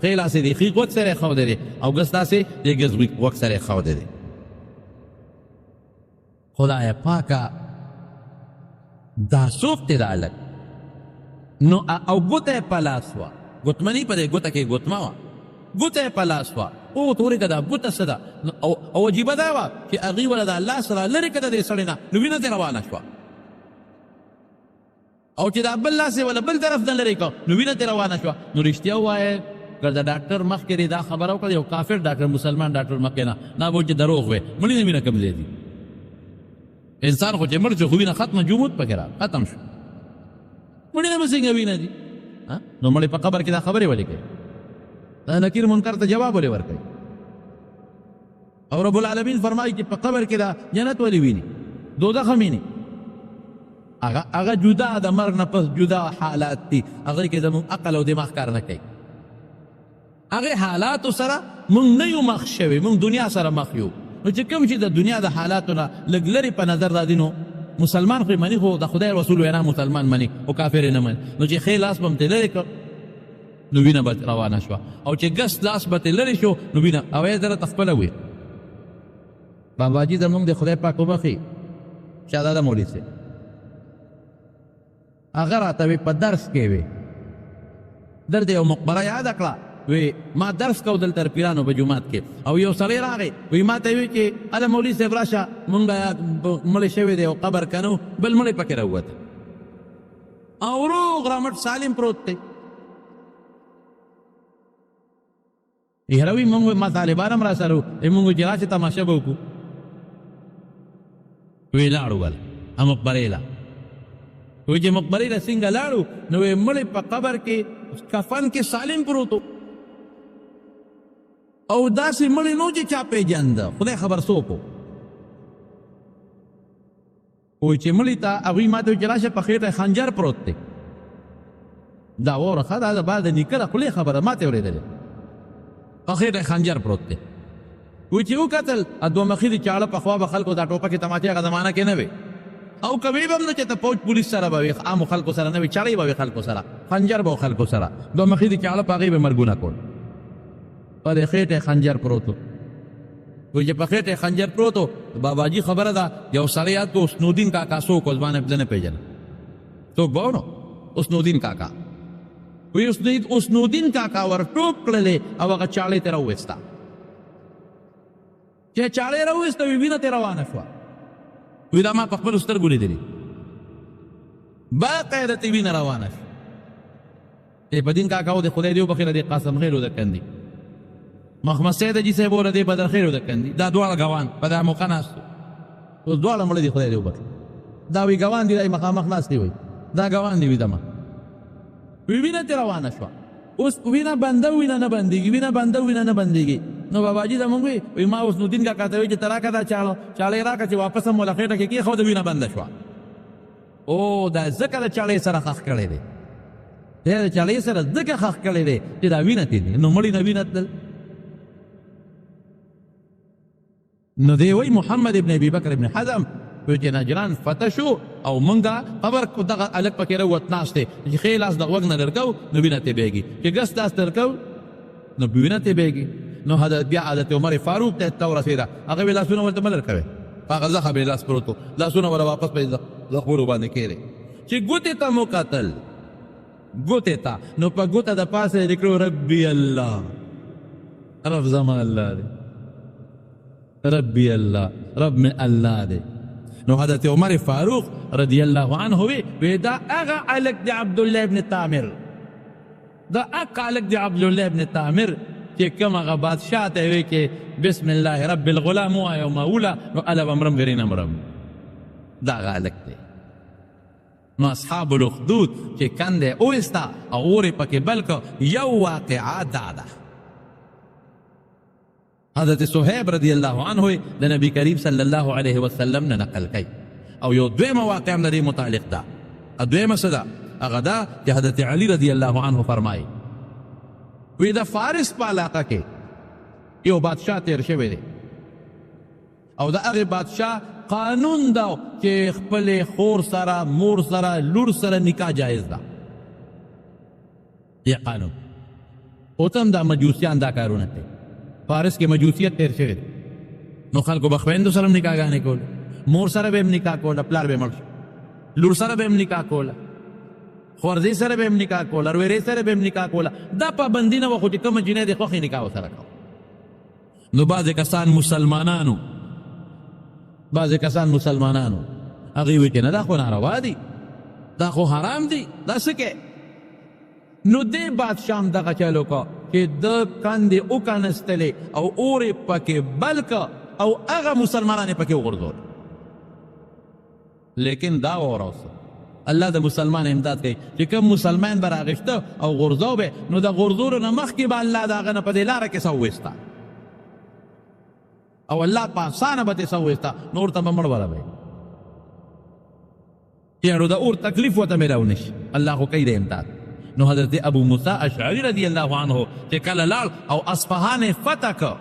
ښی لاس یې د ښي غوږ سره یې ښودی دی او ګس لاس یې د ګس غوږ سره یې ښودی دی خدای پاکه دا څوک دی دا هلک نو او ګوته یې په لاس وه ګوتمني په دې ګوته کې ګوتمه وه ګوته یې په لاس وه او ورته ورېږه دا ګوته څه ده او عجیبه دا وه چې هغې وله د الله سره لرې که د دې سړي نه نو وینه ترې روانه شوه او چې دا بل لاس یې وله بل طرف نه لرې کړه نو وینه ترې روانه شوه نو رښتیا ووایې که د ډاکټر مخکې دا خبره وکړه یو کافر ډاکټر مسلمان ډاکټر مخکې نه به چې دروغ وی مړي نه وینه کوم ځای دي انسان خو چې مړ شو خو وینه ختمه جمود پکې را ختم شو مړي نه به څنګه وینه دي نو مړي په قبر کې دا خبرې ولې کوي دا نکیر منکر ته جواب ولې ورکوي او رب العالمین فرمایي چې په قبر کې دا جنت ولې ویني دوزخ هم ویني هغه جدا د مرګ نه پس جدا حالات دي هغه کې زموږ عقل او دماغ کار نه کوي هغه حالاتو سره موږ نه یو مخ شوي موږ دنیا سره مخ یو نو چې کوم چې د دنیا د حالاتو نه لږ لرې په نظر راځي نو مسلمان خو مني خو د خدای رسول وینا مسلمان مني او کافر نه مني نو چې ښی لاس به هم ترې لرې کړ نو وینه به روانه شوه او چې ګس لاس به ترې لرې شو نو وینه او یې درته خپله وي باباجي زموږ د خدای پاک وبخي شهزاده مولوي صاحب هغه راته وی په درس کې وی در دې یو مقبره یاد کړه وی ما درس کو دلته پیرانو په جومات کې او یو سړی راغی وی ما ته وی چې اله مولوي صاحب راشه مونږ مړی شوی دی او قبر کنو بل مړی پکې راووته او روغ رامټ سالم پروت دی یهروي مونږ ما طالبان هم را سره مونږ چې راشه تماشه به وکړو وی لاړو ول مقبرې له وی چې مقبرې له څنګه لاړو نو وی مړی په قبر کې کفن کې سالم پروت او داسې مړی نو چې چا پیژنده خدای خبر څوک و وی چې مړي ته هغوی ما ته وی چې راشه په خېټه خنجر پروت دی دا واوره ښه دا د بعد د نیکه د خولې خبره ما ته اورېدلې په خېټه خنجر پروت دی وی چې وکتل دوه مخي د چاړه په خوا به خلکو دا ټوپکې تماچې هغه زمانه کې نه وې او کبھی به هم نه چې ته پوج پولیس سره به وي عامو خلکو سره نه وي چړې به وي خلکو سره خنجر به و خلکو سره دوه مخي د چاړه په هغې به مرګونه کول پر خېټه خنجر پروت و وی چې په خېټه خنجر پروت و باباجي خبره ده یو سړی یاد کو اسنودین کاکا څوک و زما نه پېژنه څوک به و نو اسنودین کاکا وی اسنودین کاکا ور ټوپ کړلې او هغه چاړې ته راوویسته چې چاړې راوویسته وی وینه ترې روانه شوه وی دا ما په خپلو سترګو لیدلي باقاعده ترې وینه روانه شوه په دین کاکا و د خدای دې وبخښي د قاسم خیل و د کندي محمد سید جی صاحب و د بدر خیل و د کندي دا دواړه ګوان په دا موقع ناست اوس دواړه مړه دي خدای دې وبخښي دا وی ګوان دي دا مخامخ ناست دي وی دا ګوان دي وی دمه وی وینه ترې روانه شوه اوس وینه بنده وینه نه بندېږي وینه بنده وینه نه بندېږي نو باباجي زمونږ وی ما اوس نودین کاکا ته وی چې ته راکړه دا چاړې راکړه چې واپس هم وله خېټه کې کېښوده وینه بنده شوه او دا ځکه د چاړې سره ښخ کړی دی دی د چاړې سره ځکه ښخ کړی دی چې دا وینه تې دي نو مړي نه وینه تلل نو دی وی محمد ابن ابي بکر ابن حزم وی چې نجران فتح شو او موږ خبر کو دغه هلک پکې راووت ناست دی چې ښې لاس د غوږ نه لرګو نو وینه تې بهېږي چې ګس لاس لرګو نو وینه تې بهېږي نو بیا حضرت عمر فاروق ته ورسېده هغه وی لاسونه ورته مه لرکوئ په هغه زخه به لاس پروت و لاسونه ور واپس په زخمونو باندې کېدې چې ګوتې ته مو کتل ګوتې ته نو په ګوته د پاسه یې لیکلو ربي الله رب زما الله دی ربي الله رب مې الله دی نو حضرت عمر فاروق رضی الله عنه وی دا هغه هلک دی عبدالله ابن تامر دا هغه هلک دی عبدالله ابن تامر چې کوم هغه بادشاه ته وی کې بسم الله رب الغلام ووایه مولا نو اله به مرم ګرې نه مرم دا هغه هلک دی نو اصحاب الاخدود چې کنده اویسته او اور یې پکې بل کړ یو واقعه دا ده حضرت صہیب رضی اللہ عنہ د نبی کریم صلی اللہ علیہ وسلم نه نقل کوي او یو دویمه واقعه هم د دې متعلق ده دویمه څه ده هغه دا چې حضرت علی رضی اللہ عنہ فرمایي وی د فارس په علاقه کې یو بادشاه تیر شوی دی او د هغې بادشاه قانون ده چې خپلې خور سره مور سره لور سره نکاح جایز ده یا قانون اوس هم دا مجوسیان دا کارونه کوي فارس کې مجوسیت تیر شوی دی نو خلکو به خویندو سره هم نکاحګانې کوله مور سره به هم نکاح کوله پلار به مړ شو لور سره به هم نکاح کوله خوارزی سره به هم نکاح کوله رویرې سره به هم نکاح کوله دا پابندي نه وه خو چې کومه جنۍ د خوښې نکاح ورسره کوه نو بعضې کسان مسلمانانو هغوی وایي چې نه دا خو ناروا دي دا خو حرام دي دا څه کې نو دې بادشاه هم دغه چلو که چې د کندې وکنستلې او اور یې پکې بل که او هغه مسلمانان یې پکې وغورځول لیکن دا وروس الله د مسلمان امداد کوي چې کوم مسلمان به راغشته او غورځو به نو د غورځولو نه مخکې به الله د هغه نه په دې لاره کې څه وویسته او الله په اسانه به ترې څه وویسته نو ورته به مړ وربی یعنو د اور تکلیف ورته میلاو نشي الله خو کوي د امداد نو حضرت ابو موسی اشعری رضی الله عنه چې کله لاړ او اصفهان یې فتح کړ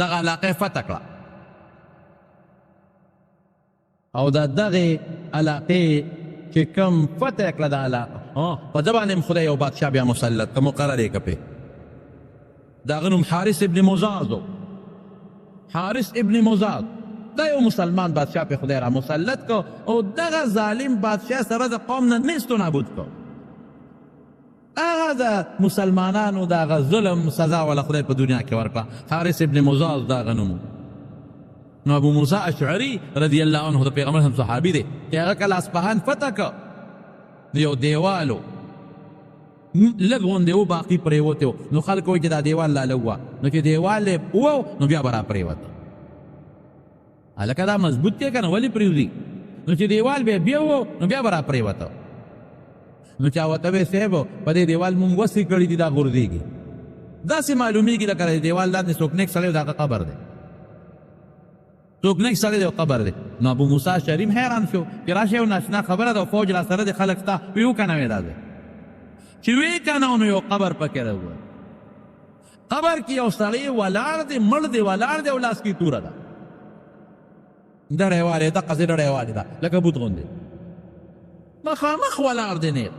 دغه علاقه فتح کړه او د دغې علاقې چې کوم فتح کړه د علاقه په ده باندې خدای یو بادشاه بیا مسلط که مقرر یې کړه د هغه نوم حارث ابن مزاز و حارث ابن مزاز دا یو مسلمان بادشاه په خدای را مسلط کو او دغه ظالم بادشاه سره د قوم نه نیست و نابود کو هغه د مسلمانانو د هغه ظلم سزا ولا خدای په دنیا کې ورکړه حارث ابن مزاز د هغه نوم نو ابو موسی اشعری رضی الله عنه د پیغمبر هم صحابي دی چې هغه کله اصفهان فتح کړ یو دیوالو لږ غوندې و باقي پرېوتی و نو خلک وایي چې دا دیوال لاله وه نو چې دیوال یې وو نو بیا به را پرېوته هلکه دا مضبوط دی که نه ولې پرېوځي نو چې دیوال بیا وو نو بیا به را پرېوته نو چا ورته وی صاحب په دې دیوال مونږ وسې کړي دي دا غورځېږي داسې معلومیږي لکه د دیوال لاندې څوک نیک سړی د هغه قبر دی څوک نیک سړی دی قبر دی نو ابو موسی شریم حیران شو چې راشه یو ناشنا خبره ده فوج را سره د خلک ستا وی وکنه وی دا دی چې وی کنه نو یو قبر پکې راووت قبر کې یو سړی ولاړ دی مړ دی ولاړ دی او لاس کې توره ده ډړی والې دقسې ډړی والې ده لکه بوت غوندې مخامخ ولاړ دی نیغ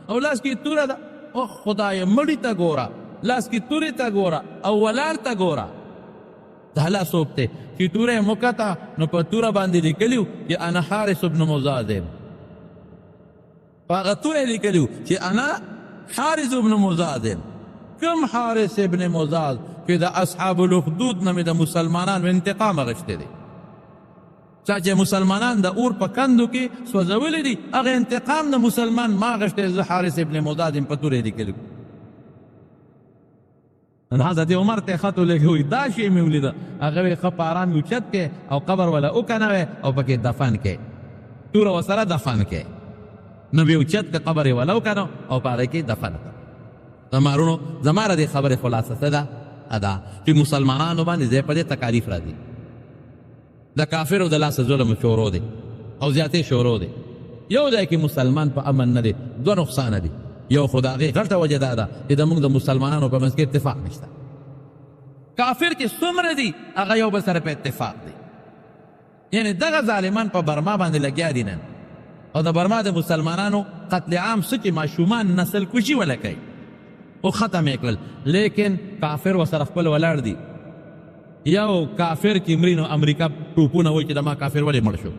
او لاس کې توره ده او خدای مړي ته ګوره لاس کې تورې ته ګوره او ولاړ ته ګوره دا لا څوک دی چې توره یې مکته نو په توره باندې لیکلي چې انا حارث ابن مزاز یم په هغه توره یې لیکلي چې انا حارث ابن مزاز یم کوم حارث ابن مزاز چې د اصحاب الاخدود نه مې د مسلمانانو انتقام اخیستی دی چا چې مسلمانان د اور په کندو کې سوځولی دي هغه انتقام د مسلمان ما اخیستی زه حارث ابن مزاز یم په توره یې لیکلي حضرت عمر ته خط ولګوي دا شی مې ولیده هغه وی ښه په ارام اوچت کې او قبر ولا وکنوې او پکې دفن کې توره ورسره دفن کې نو بیا اوچت که قبر یې ولا وکنو او په هغې کې دفن کړه زمارونو زما د دې خبرې خلاصه څه ده ادا چې مسلمانانو باندې ځای په دې تکالیف راځي د کافرو د لاسه ظلم شروع دی او زیاتې شروع دی یو ځای کې مسلمان په امن نه دی دوه نقصانه دي یو خو د هغې غټه وجه دا ده چې زموږ د مسلمانانو په منځ کې اتفاق نشته کافر چې څومره دي هغه یو بل سره په اتفاق دی یعنې دغه ظالمان په برما باندې لګیا دي نن او د برما د مسلمانانو قتل عام څه چې ماشومان نسل کشي ولا کوي او ختم یې کړل لیکن کافر ورسره خپل ولاړ دي یو کافر چې مري نو امریکا ټوپونه وایي چې د ما کافر ولې مړ شو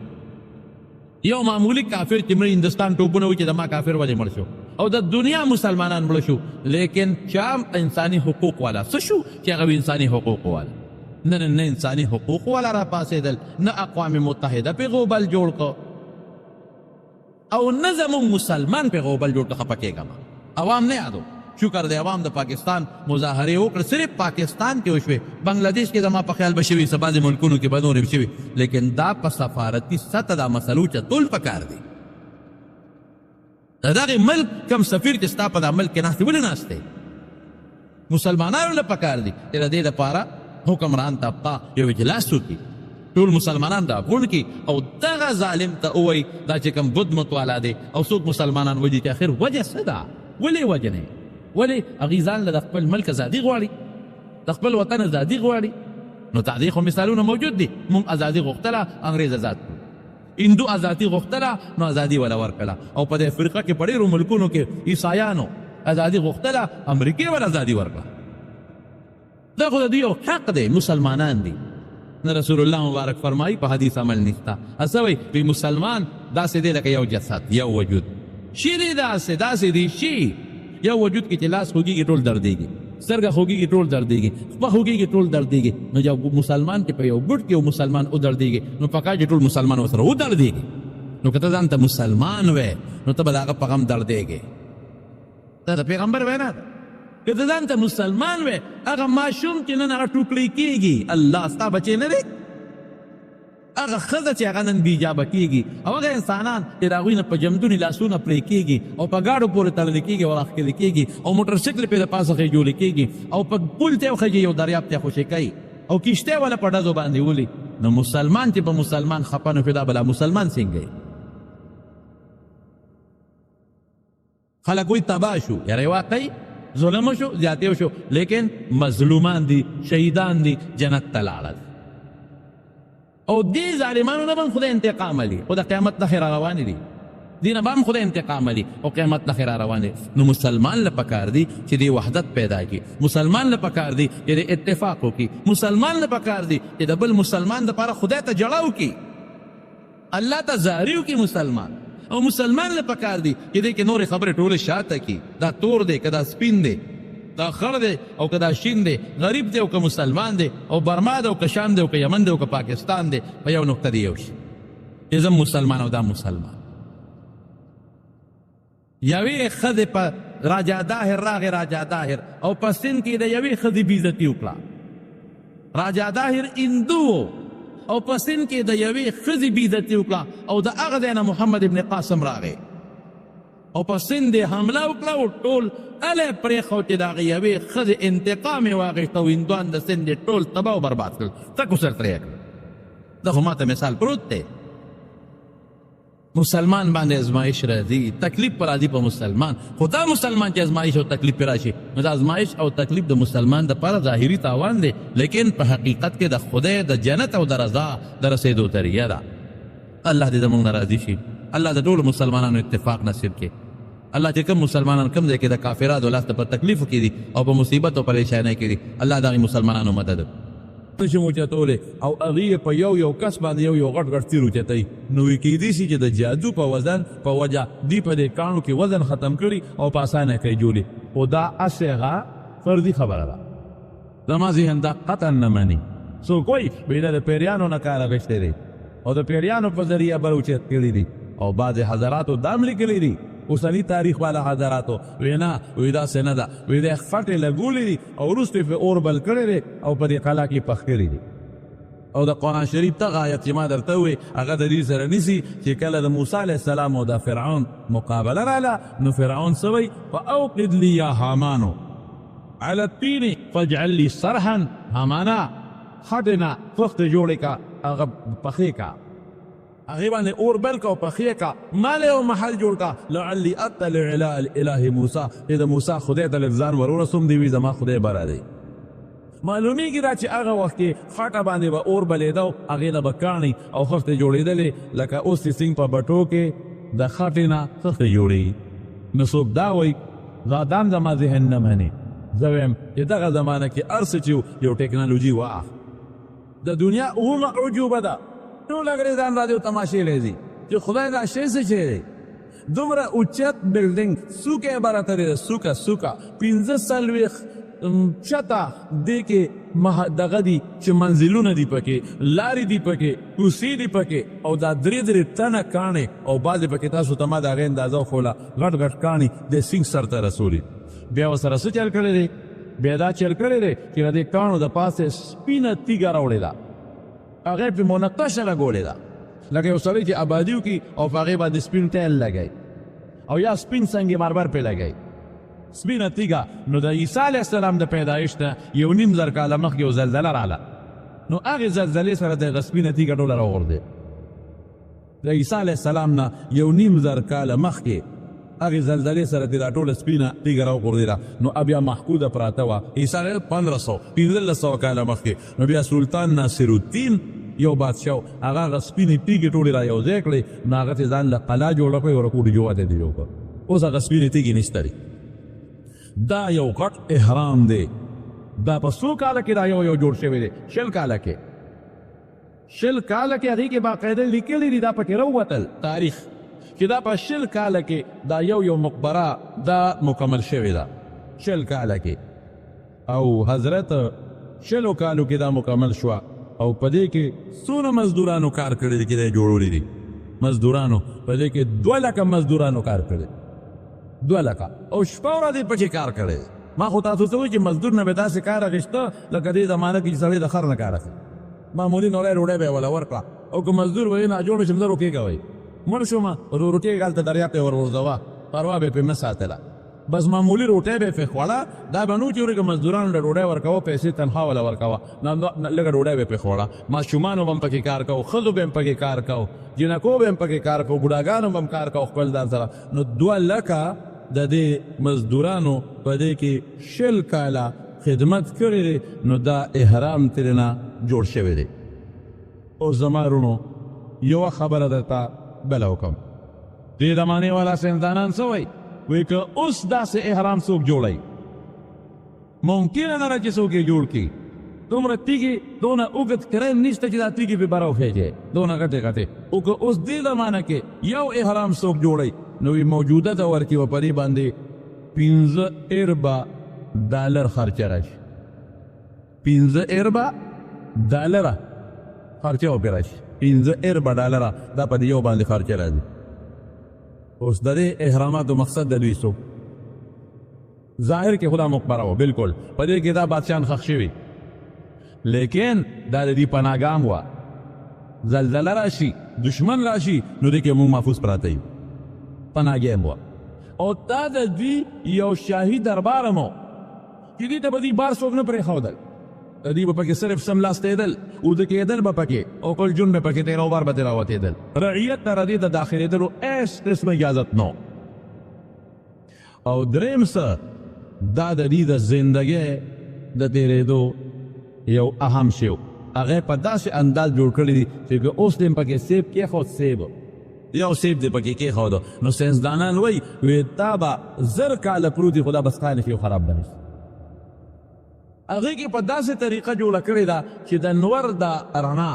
یو معمولی کافر چې مړ هندوستان ټوپونه وایي چې د ما کافر ولې مړ شو او د دنیا مسلمانان مړ شو لیکن چا انساني حقوق والا څه شو چې هغه انساني حقوق والا نه انساني حقوق والا را پاسېدل نه اقوام متحده پې غوبل جوړ کړ او نه زموږ مسلمان پې غوبل جوړ کړ خفه کېږم عوام نه یادو شکر دی عوام د پاکستان مظاهرې وکړه صرف پاکستان کې وشوې بنګلادیش کې زما په خیال به شوي څه بعضې ملکونو کې به نورې شوي لیکن دا په سفارتي سطح دا مسلو چتول پکار دی د دغې ملک کم سفیر چې ستا په دا ملک کې ناست ولې ناست دی مسلمانانو له پکار دي چې د دې دپاره حکمران طبقه یو اجلاس وکړي ټول مسلمانان دا غونډ کړي او دغه ظالم ته ووایي دا چې کوم بد مت والا دی او څوک مسلمانان وایي چې اخر وجه څه ده ولې وجه نه ولې هغې ځان له د خپل ملک ازادي غواړي د خپل وطن ازادي غواړي نو تعدي خو مثالونه موجود دي مونږ ازادي غوښتله انګریز ازاد کړو هندو ازادي غوښتله نو ازادي ولا ورکړه او په دې افریقا کې په ډېرو ملکونو کې عیسایانو ازادي غوښتله امریکې ولا ازادي ورکړه دا خو د دوی یو حق دی مسلمانان دي نه رسول الله مبارک فرمایي په حدیث عمل نشته هسه وایي وی مسلمان داسې دی لکه یو جسد یو وجود شي دی داسې دی شي یو وجود کې چې لاس خوږېږي ټول دردېږي سترګه خوږېږي ټول دردېږي خپه خوږېږي ټول دردېږي نو یو مسلمان چې په یو ګوټ کې یو مسلمان ودردېږي نو پکار چې ټول مسلمان ورسره ودردېږي نو که ته ځان ته مسلمان وې نو ته به د هغه په غم دردېږې دا د پیغمبر وینا ده که ته ځان ته مسلمان وې هغه ماشوم چې نن هغه ټوکلی کېږي الله ستا بچی نه دی هغه ښځه چې هغه نن بیجابه کېږي او هغه انسانان چې د هغوی نه په جمدونې لاسونه پرې کېږي او په ګاډو پورې تړلی کېږي او راښکلې کېږي او موټرسایکل پرې د پاسه خېجولې کېږي او په پل ته وخېږي یو دریاب ته خوشې کوي او کشتۍ والا په ډزو باندې ولي نو مسلمان چې په مسلمان خفه نو فدا بلا مسلمان څنګه خلک وایي تباه شو یاره واقعي ظلم شو زیاتې شو لیکن مظلومان دي شهیدان دي جنت ته لاړل او دې ظالمانو نه به خدای انتقام لي خو د قیامت نښې را روانې دي دې نه به هم خدای انتقام لي او قیامت نښې را روانې نو مسلمان له پکار دي چې دې وحدت پیدا کړي مسلمان له پکار دي چې دې اتفاق وکړي مسلمان له پکار دي چې د بل مسلمان دپاره خدای ته جړه وکړي الله ته زاري وکړي مسلمان او مسلمان له پکار دي چې دې کې نورې خبرې ټولې شاته کړي دا تور دی که دا سپین دی دا خړ دی او که دا شین دی غریب دی او که مسلمان دی او برما دی او که شام دی او که یمن دی او که پاکستان دی په یو نقطه دی یو شي چې زه مسلمان او دا مسلمان یوې ښځې په راجا داهر راغې راجا داهر او په سند کې د یوې ښځې بېعزتي وکړه راجا داهر هندو او په سند کې د یوې ښځې بېعزتي وکړه او د هغه ځای نه محمد ابن قاسم راغی او په سند یې حمله وکړه او ټول الی پرېښود چې د هغې یوې ښځې انتقام یې واخېست او هندوان د سند یې ټول تباه و برباد کړل تک سرته یې کړل دا خو ماته مثال پروت دی مسلمان باندې ازمایش راځي تکلیف پر راځي په مسلمان خو دا مسلمان چې ازمایش او تکلیف پر راشي نو دا ازمایش او تکلیف د مسلمان دپاره ظاهري تاوان دی لیکن په حقیقت کې د خدای د جنت او د رضا د رسېدو طریقه ده الله دې زموږ نه راضي شي الله د ټولو مسلمانانو اتفاق نصیب کړي الله چې کوم مسلمانان کوم ځای کې د کافرانو لاس ته په تکلیفو کې دي او په مصیبت او پریشانۍ کې دي الله د هغې مسلمانانو مدد چې موچتولې او هغې په یو کس باندې یو غټ غټ تیر اوچتوي نو وی کیدی شي چې د جادو په وزن په وجه دوی په دې کاڼو کې وزن ختم کړي او په اسانه کوي جوړي خو دا هسې فردي خبره ده زما ذهن دا قطعا نه مني څوک وایي وایي دا د پیریانو نه کار اخیستی دی او د پیریانو په ذریعه بل اوچت کړي دي او بعضې حضراتو دا هم لیکلي دي اوسني تاریخ والا حضراتو وی نه وی داسې نه ده وی د خټې لګولې دي او وروسته یې اور بل کړی دی او په دې قلعه کې پخ کړي دي او د قرآن شریف دغه آیت چې ما درته ووی هغه د دې سره نیسي چې کله د موسی علیه السلام او د فرعون مقابله راله نو فرعون څه وی فاوقد لي یا حامانو على الطین فاجعل لي صرحا حامانا خټې نه خښتې جوړې کا هغه پخې کا هغې باندې اور بل کا او پخې کا مال یو محل جوړ کا لعلي اطلع الى اله موسی چې د موسی خدای ته لږ ځان ورورسوم دی وي زما خدای بره دی معلومیږي دا چې هغه وخت کې خټه باندې به اور بلېده هغې نه به کاڼي او خښتې جوړېدلې لکه اوس چې څنګ په بټو کې د خټې نه خښتې جوړېږي نو څوک دا وایي دا دام زما ذهن نه مني زه وایم چې دغه زمانه کې هر څه چې یو ټیکنالوژي وه د دنیا اومه عجوبه ده ټول انګریزان راځي او تماشې لیدي چې خدای دا شی څه شی دی دومره اوچت بلډینګ څوکه یې برابر دی څوکه 15 چته دې کې دغه دي چې منزلونه دي پکې لارې دي پکې کوڅې دي پکې او دا درې تنه کاڼې او بعضې پکې تاسو ته ما د هغې اندازه وښوله غټ کاڼې د سینګ سر ته رسولي بیا ورسره څه چل کړی دی بیا دا چل کړی دی چې د دې کاڼو د پاسه سپینه تیږه راوړې ده هغې پې منقشه لګولې ده لکه یو سړی چې آبادي وکړي او په هغې باندې سپین ټیل لګوي او یا سپین سنگ مرمر پې لګوي سپینه تیږه نو د عیسی علیه السلام د پیدایښت نه 1.5 کاله مخکې یو زلزله راغله نو هغې زلزلې سره د هغه سپینه تیږه ټوله راوغورځېد د عیسی علیه السلام نه 1.5 کاله مخکې هغې زلزلې سره د دا ټوله سپینه تیږه راوغورځېده نو بیا محکوده پراته وه عیسی علیه 1500 کاله مخکې نو بیا سلطان ناصرالدین یو بادشاه هغه هغه سپینې تیږې ټولې را یو ځای کړې نو هغه ته ځان له قلعه جوړه کړې او رکوټ جوړه ته یې وکړ اوس هغه سپینې تیږې نشته دی دا یو غټ احرام دی دا په څو کاله کې دا یو جوړ شوی دی 20 کاله کې هغې کې باقاعده لیکلي دي دا پکې راووتل تاریخ چې دا په 20 کاله کې دا یو مقبره دا مکمل شوې ده 20 کاله کې او حضرت 20 کالو کې دا مکمل شوه او په دې کې څونه مزدورانو کار کړی دی چې دا جوړولی دي مزدورانو په دې کې 2 لکه مزدورانو کار کړی 2 لکه او شپه ورځې پکې کار کړی ما خو تاسو ته وایي چې مزدور نه به داسې کار اخیسته لکه دې زمانه کې چې سړی د خر نه کار اخلي معمولي نوری ډوډۍ به یې وله ورکړه او که مزدور وای نه جوړ شم زه روکېږه وای مړ شوم روټۍ هلته دریاب ته ور غورځوه پروا به پرې نه ساتله بس معمولي روټۍ به یې پرې خوړه دا به نو چې ورېږه مزدورانو له ډوډۍ ورکوه پیسې تنخوا وله ورکوه لږه ډوډۍ به یې پرې خوړه ماشومانو به هم پکې کار کوو ښځو به هم پکې کار کوو جنکو به هم پکې کار کوو بوډاګانو به هم کار کوو خپل ځان سره نو 2 لکه د دې مزدورانو په دې کې 20 کاله خدمت کړی دی نو دا احرام ترېنه جوړ شوی دی اوس زما وروڼو یوه خبره درته بله وکړم دې زمانې والا ساینسدانان څه وایي وایي که اوس داسې احرام څوک جوړوي ممکنه نه ده چې څوک یې جوړ کړي دومره تیږې دونه اوږد کریم نشته چې دا تیږې پرې بره وخېږي دونه غټې غټې او که اوس دې زمانه کې یو احرام څوک جوړوي نو موجوده دور کې به په دې باندې 15 اربه ډالر خرچه راشي 15 اربه ډالره خرچه وپرې راشي 15 اربه ډالره دا په دې یو باندې خرچه راځي اوس د دې احراماتو مقصد د دوی څوک ظاهر کې خدا مقبره و بالکل په دې کې دا بادشاهان ښخ شوي لیکن دا د دې پناهګاه وه زلزله راشي دشمن راشي نو دې کې موږ محفوظ پراته یو پناهګاه هم وه او دا د دوی یو شاهي دربار هم و چې دې ته به دوی بار څوک نه پرېښودل د دوی به پکې صرف سملاستېدل اوده کېدل به پکې او کل جون به پکې تېر او بار به ترې راوتېدل رعیت ته ردې ته داخلېدلو هېڅ قسم اجازت نه او درېیم څه دا د دې د زندګۍ د تېرېدو یو اهم شی و هغه په داسې انداز جوړ کړی دی چې که اوس دې پکې سیب کېښود سیب یو سیب دې پکې کېښودو نو ساینسدانان وایي دا به 1000 کاله پروت وي خو دا به ستا نه شي خراب به نه شي هغې کې په داسې طریقه جوړه کړې ده چې د نور د رڼا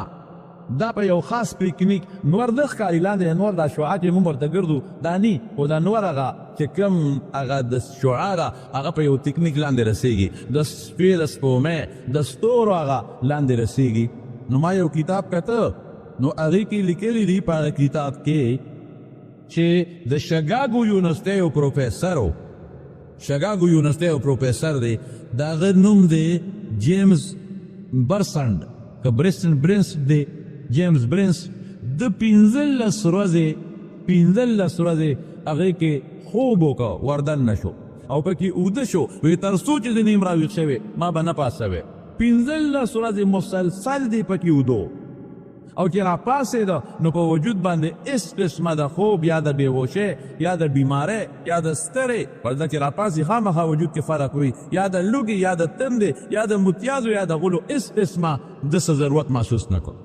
دا په یو خاص تکنیک نور نه ښکاري لاندې نور دا شعاع چې موږ ورته ګرځو دا ني خو دا نور هغه چې کوم هغه د شعاع ده هغه په یو تکنیک لاندې رسېږي د شپې د سپومۍ د ستورو هغه لاندې رسېږي نو ما یو کتاب کته نو هغې کې لیکلي دي په هغه کتاب کې چې د شګاګو یونیورسټۍ یو پروفیسر و شګاګو یونیورسټۍ یو پروفیسر دی د هغه نوم دی جیمز برسنډ که برنس دی جیمز برنس د 15 ورځې هغې کې خوب وکړه وردن نه شو او پکې اوده شو وی تر څو چې د نیم راویښ شوی ما به نه پاسوی 15 ورځې مسلسل دی پکې اوده او چې راپاسېده نو په وجود باندې هېڅ قسمه د خوب یا د بېهوشۍ یا د بیمارۍ یا د سترې ورته چې راپاسې خامخا وجود کې فرق وي یا د لوږې یا د تندې یا د متیازو یا د غلو هېڅ قسمه دسه ضرورت محسوس نه کړو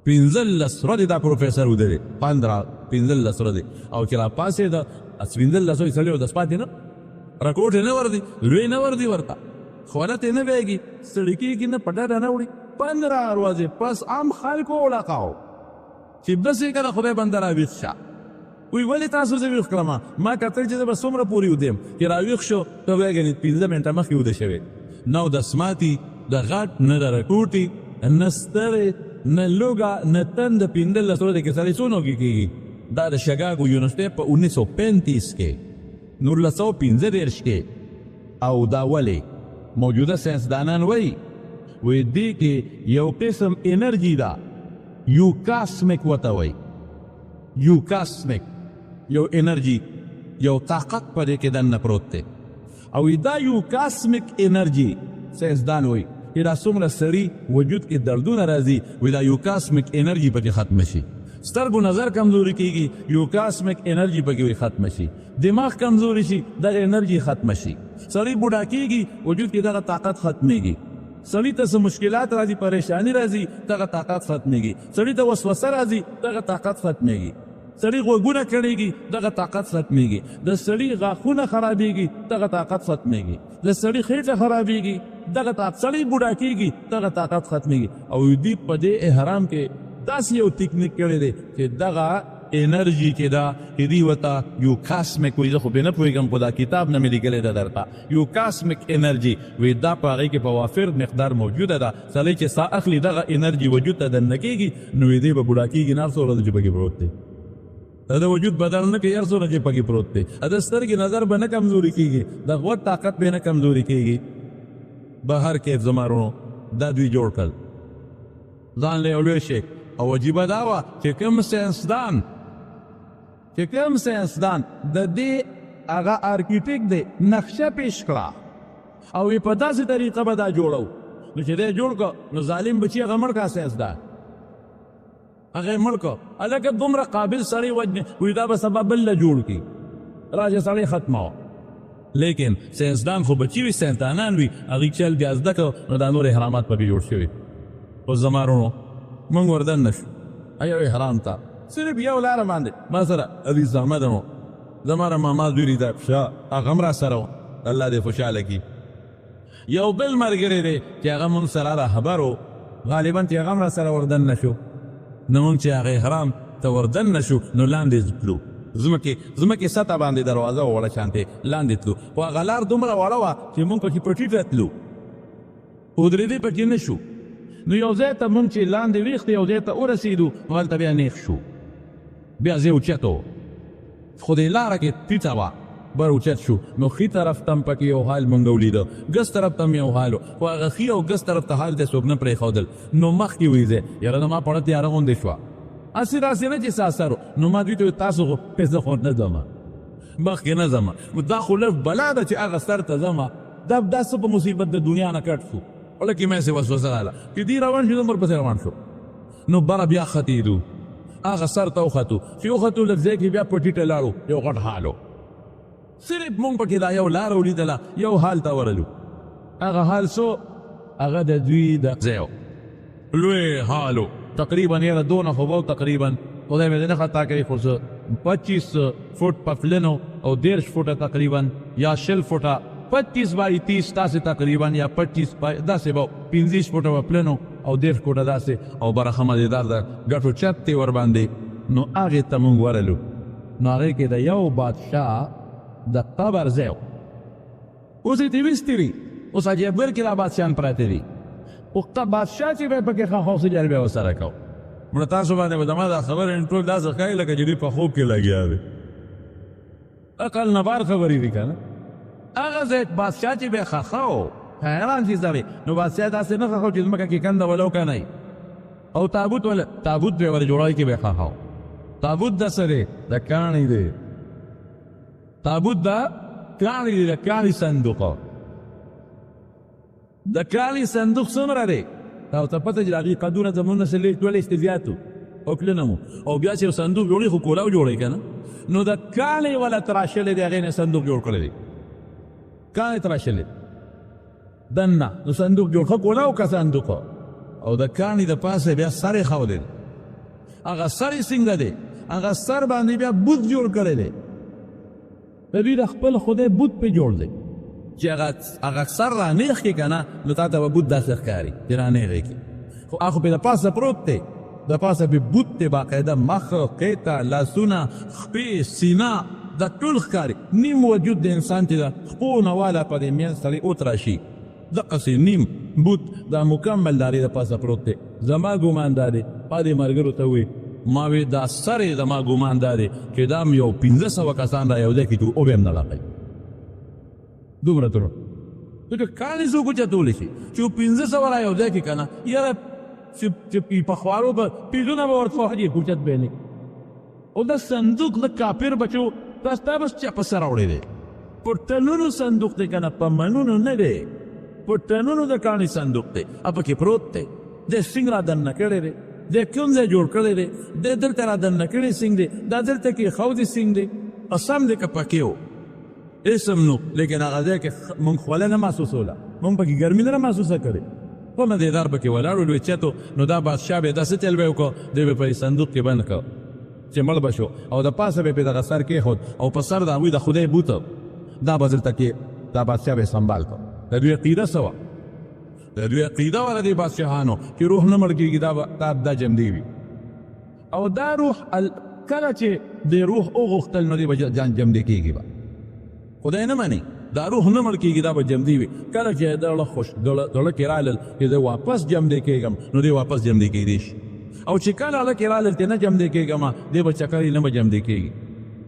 15 ورځې دا پروفیسر ودرې 15 ورځې او چې راپاسېده 15 سړي او دس پاتې نه رکوټ یې نه ورځي لوی نه ورځي ورته خولت یې نه بیږي ستړي کېږي نه په ډډه نه وړي 15 ورځې پس عام خلکو وړقاو چې بس یې کله خدای بنده راویښ شه وی ولې تاسو زه ویښ کړم ما کتل چې زه به څومره پورې ودیم چې راویښ شو ته وایې ګنې 15 منټه مخکې وده شوې نه د سماتي د غټ نه د رکوټي نه ستړې نه لوږه نه تند 15 ورځې کې سړی څونه کېږي دا د شګاګو یونیورسټۍ په 1935 کې 1915 کې او دا ولې موجوده ساینسدانان وایي وی دی کې یو قسم انرژي ده یو کاسمیک ورته وایي یو کاسمیک یو انرژي یو طاقت په دې کې دننه پروت دی او دا یو کاسمیک انرژي ساینسدان وایي چې دا څومره سړي وجود کې دردونه راځي وی دا یو کاسمیک انرژي پکې ختمه شي سترګو نظر کمزوري کېږي یو کاسمیک انرژي پکې ختمه شي دماغ کمزوري شي دغه انرژي ختمه شي سړی بوډا کېږي وجود کې دغه طاقت ختمېږي سړی ته څه مشکلات راځي پریشانی راځي دغه طاقت ختمېږي سړی ته وسوسه راځي دغه طاقت ختمېږي سړی غوږونه کړېږي دغه طاقت ختمېږي د سړی غاښونه خرابېږي دغه طاقت ختمېږي د سړی خېټه خرابېږي دغه طاقت سړی بوډا کېږي دغه طاقت ختمېږي او دوی په دې احرام کې داسې یو تکنیک کړی دی چې دغه انرژي کې دا چې دوی ورته یو کاسمیک وایي زه خو پرې نه پوهېږم خو دا کتاب نه مې لیکلی ده درته یو کاسمیک انرژي وایي دا په هغې کې په وافر مقدار موجوده ده سړی چې ساه اخلي دغه انرژي وجود ته دننه کېږي نو دی به بوډا کېږي نه هر څو ورځې چې پکې پروت دی د وجود بدل نه کوي هر څو ورځې پکې پروت دی د سترګې نظر به نه کمزوري کېږي د غوږ طاقت به نه کمزوري کېږي بهر کې زما وروڼو دا دوی جوړ کړل ځان له یو لوی شی او عجیبه دا وه چې کوم ساینسدان د دې هغه آرکیټیک دی نقشه پیش کړه او په داسې طریقه به دا جوړو نو چې دی جوړ کړه نو ظالم بچي هغه مړ کړه ساینسدان هغه یې مړ کړه هلکه دومره قابل سړی وجنې وایي دا به سبا بل له جوړ کړي راشه سړی ختمه لیکن ساینسدان خو بچي وي ساینسدانان وي هغوی چل بیا زده کړه نو دا نور احرامات پکې جوړ شوي اوس زما وروڼو موږ وردن نه شو یو احرام ته صرف یو لاره باندې ما سره حدیث احمد نو زما را ماما دوی لیده ښه هغه هم را سره و الله دې خوشحاله کړي یو بل ملګری دی چې هغه مونږ سره راهبر و غالبا چې هغه هم را سره وردن نه شو نو مونږ چې هغه احرام ته وردن نه شو نو لاندې تلو زمکې سطح باندې دروازه وړه شانتې لاندې تلو خو هغه لار دومره وړه وه چې مونږ پکې په ټیټه تلو ودرېدې پکې نه شو نو یو ځای ته مونږ چې لاندې ویښ یو ځای ته ورسېدو نو هلته بیا نیغ شو بیا ځای اوچت و خو دې لاره کې ټیټه وه بر اوچت شو نو ښي طرف ته هم پکې یو حال مونږ ولیده ګس طرف ته هم یو حال و خو هغه ښي او ګس طرف ته حال ته څوک نه پرېښودل نو مخکې ویځې یاره زما پړه تیاره غوندې شوه هسې داسې نه چې ساسر نو ما دوی ته تاسو خو زه خو نه ځمه مخکې نه ځمه دا خو لږ بلا ده چې هغه سر ته ځمه دا څه په مصیبت د دنیا نه کټ شو ولکې مې سې وسوسه راغله چې دی روان شو زه ورپسې روان شو نو بره بیا ختېدو هغه سر ته وختو چې وختو لږ ځای کې بیا په ټیټه لاړو یو غټ حال و صرف مونږ پکې دا یو لاره ولیدله یو حال ته ورلو هغه حال څو هغه د دوی د ځای لوی حال و تقریبا یاره دونه خو به تقریبا خدای مې دې نه خطا کوي خو څه 25 فوټ په پلنو او 10 فوټه تقریبا یا 20 فوټه 25 باندې 30 تاسې تقریبا یا 25 داسې به 15 فوټه په پلنو او 10 فوټه داسې او برخه مزېدار د ګټو چت دی ورباندې نو هغې ته مونږ ورلو نو هغې کې د یو بادشاه د قبر ځای اوس یې ترې ویستي وي اوس عجیبګر کې دا بادشاهان پراته دي خو بادشاه چې به پکې ښه څه جل بیا ورسره کوو مړه تاسو باندې به زما دا خبره ټول داسې ښکاري لکه چې دوی په خوب کې لګیا دی عقل نه بار خبرې دي که نه هغه ځای بادشاه چې به ښه و حیران شي سړی نو بادشاه داسې نه ښه چې ځمکه کې کنده ولو که نه او تابوت به ور جوړوي کې به ښه و تابوت د څه دی د کاڼي دی تابوت د کاڼي دی د کاڼي صندوق د کاڼي صندوق څومره دی او ته پته چې د هغې قدونه زمونږ نه څه ډولېسته زیات و او کلونه مو او بیا چې یو صندوق جوړوي خو کولاو جوړوي که نه نو د کاڼي والا تراشلی دی هغې نه صندوق جوړ کړی دی کاڼي تراشلی دننه نو صندوق جوړ ښه کولاو که صندوق او د کاڼي د پاسه بیا سر یې ښودی دی هغه سر یې څنګه دی هغه سر باندې بیا بوت جوړ کړی دی د دوی د خپل خدای بوت پې جوړ دی چې هغه سر را نیغ کړي که نه نو تا ته به بوت داسې ښکاري چې را نیغ یې کړي خو هغه پې د پاسه پروت دی د پاسه پې بوت دی باقاعده مخ قیطه لاسونه خپې سینه دا ټول ښکاري نیم وجود د انسان چې د خپو نه واله په دې منځ سړی وتراشي دقسې نیم بوت دا مکمل د هغې د پاسه پروت دی زما ګمان دا دی ما دې ملګرو ته ووایي ما وی دا سر یې زما ګمان دا دی چې دا هم یو 1500 کسان را یو ځای کړي چې اوبه هم نه لګوي دومره تر ځکه کاڼي څوک اوچتولی شي چې 1500 را یو ځای کړي که نه یاره چې په خوارو به پیزونه به ورته وهي اوچت به یې نه او دا صندوق د کافر بچو دا ستا بس چا په سر راوړی دی په ټنونو صندوق دی که نه په منونو نه دی په ټنونو د کاڼي صندوق دی پکې پروت دی دی سینګ را دننه کړی دی دی کوم ځای جوړ کړی دی دی دلته را دننه کړی سینګ دی دا دلته کې ښودی سینګ دی قسم دی که پکې و اسم نو لیکن هغه ځای کې مونږ خوله نه محسوسوله مونږ پکې ګرمي نه محسوسه کړې په مزېدار پکې ولاړو لوی چتو نو دا بادشاه به داسې چل به یې وکړو دی به په صندوق کې بند کړ چې مړ به شو او د پاسه به یې پې دغه سر کېښود او په سر د هغوی د خدای بوته دا به دلته کې دا بادشاه به یې سنبال کړ د دوی عقیده څه وه د دوی عقیده وه د دې بادشاهانو چې روح نه مړ کېږي دا جمدی وي او دا روح کله چې د روح وغوښتل نو دی به ځان جمدی کېږي به خدای نه مني دا روح نه مړ کېږي دا به جمدی وي کله چې زړه کې رالل چې زه واپس جمدی کېږم نو دی واپس جمدی کېدی شي او چې کله هله کې رالل چې نه جمدی کېږم دی به چکر یې نه به جمدی کېږي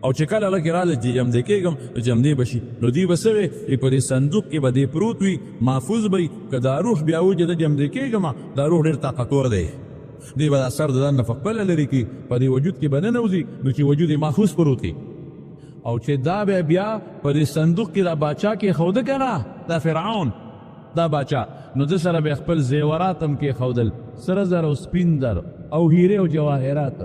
او چې کله هله کې رالل چې جمدی کېږم نو جمدی به شي نو دی به څه وی چې په دې صندوق کې به دی پروت وي محفوظ به وي که دا روح بیا وي چې زه جمدی کېږم دا روح ډېر طاقتور دی دی به دا سر د ځان نه په خپله لرې کړي په دې وجود کې به ننوځي نو چې وجود یې محفوظ پروت وي او چې دا به بیا په دې صندوق کې دا باچا کېښوده که نه دا فرعون دا باچا نو ده سره به خپل زیورات هم کېښودل سره زر او سپین زر او هیرې او جواهرات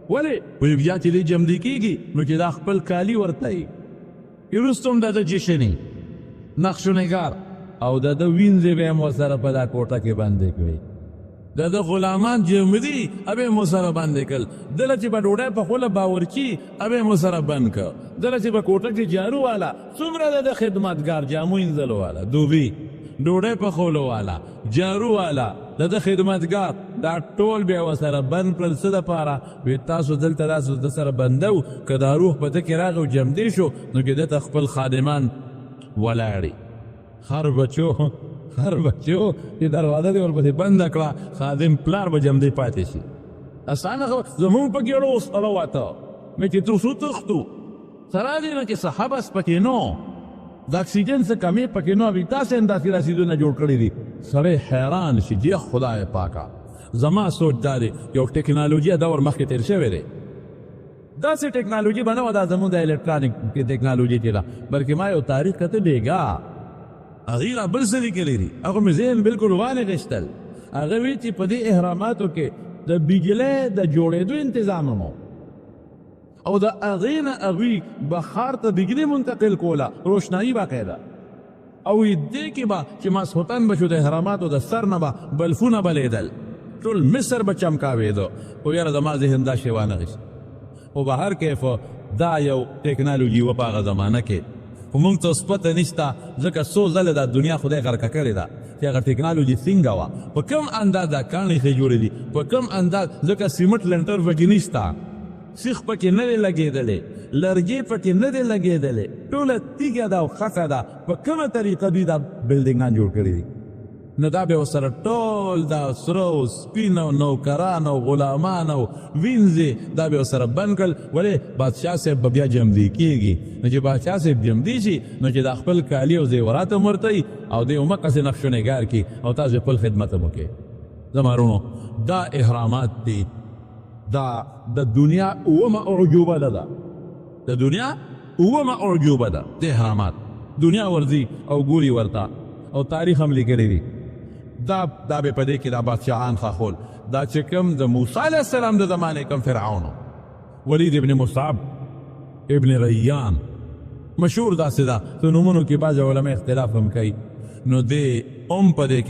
ولې وایي بیا چې دې جمدي کېږي نو چې دا خپل کالي ورته یي وروسته هم د ده جشني نقش و نگار او د ده وینځې به یې مو سره په دا کوټه کې بندې کړې د ده غلامان جمدي هغه یې مو سره بندې کړل دله چې به ډوډۍ پخوله باورچي هغه یې مو سره بند کړ دله چې به کوټه کې جارو والا څومره د ده خدمتګار جامو وینځلو والا دوبي ډوډۍ پخولو والا جارو والا د ده خدمتګار دا ټول بیا ورسره بند کړل څه دپاره وایي تاسو دلته تاسو د سره بندو که دا روح په ده کې راغی او جمدې شو نو کې ده ته خپل خادمان ولاړي هر بچو چې دروازه دې ورپسې بنده کړه خادم پلار به جمدې پاتې شي اسانه خبره زمونږ پکې روس راوته مې چې تاسو تښتو سره دې نه چې څه حبس پکې نو د اکسیجن څه کمې پکې نو وي تاسې همداسې رسیدونه جوړ کړي دي سړی حیران شي چې خدای پاکه زما سوچ دا دی یو ټکنالوژي دور مخکې تېر شوی دی داسې ټکنالوژي به نه وه دا زمونږ د الکترانیک ټکنالوژي کې ده بلکې ما یو تاریخ کته بیګا هغې را بل څه لیکلی دي هغه مې ذهن بلکل وانغېستل هغه وایي چې په دې اهراماتو کې د بجلۍ د جوړېدو انتظام هم او د هغې نه هغوی بخار ته بجلي منتقل کوله روشنایي باقاعده او دې کې به چې ماسخوتن به شو د اهراماتو د سر نه به بلفونه بلیدل ټول مصر به چمکاوېده خو یاره زما ذهن دا شی وانغېست خو به هر کیف دا یو ټکنالوژي وه په هغه زمانه کې خو موږ ته اوس پته نشته ځکه څو ځله دا دنیا خدای غرقه کړې ده چې هغه ټکنالوژي څنګه وه په کوم انداز دا کاڼي ښې جوړې دي په کوم انداز ځکه سیمټ لنټر پکې نشته سیخ پکې نه دی لګېدلی لرګې پکې نه دی لګېدلی ټوله تیږه ده او خښه ده په کومه طریقه دوی دا بلډینګان جوړ کړي دي نو دا به ورسره ټول دا سره او سپین او نوکران او غلامان او وینځې دا به ورسره بند کړل ولې بادشاه صاحب به بیا جمدي کېږي نو چې بادشاه صاحب جمدي شي نو چې دا خپل کالي او زیورات هم ورته وي او دی همقسې نقش و نګار کړي او تاسو خپل خدمت هم وکړئ زما وروڼو دا احرامات دي دا د دنیا اومه اعجوبه ده د دنیا اومه اعجوبه ده د احرامات دنیا ورځي او ګوري ورته او تاریخ هم لیکلی دی دا به په دې کې دا بادشاهان خاخول دا چې کوم د موسی علیه السلام د زمانې کوم فرعون ولید ابن مصعب ابن ریان مشهور داسې ده په نومونو کې بعض علما اختلاف هم کوي نو دی هم په دې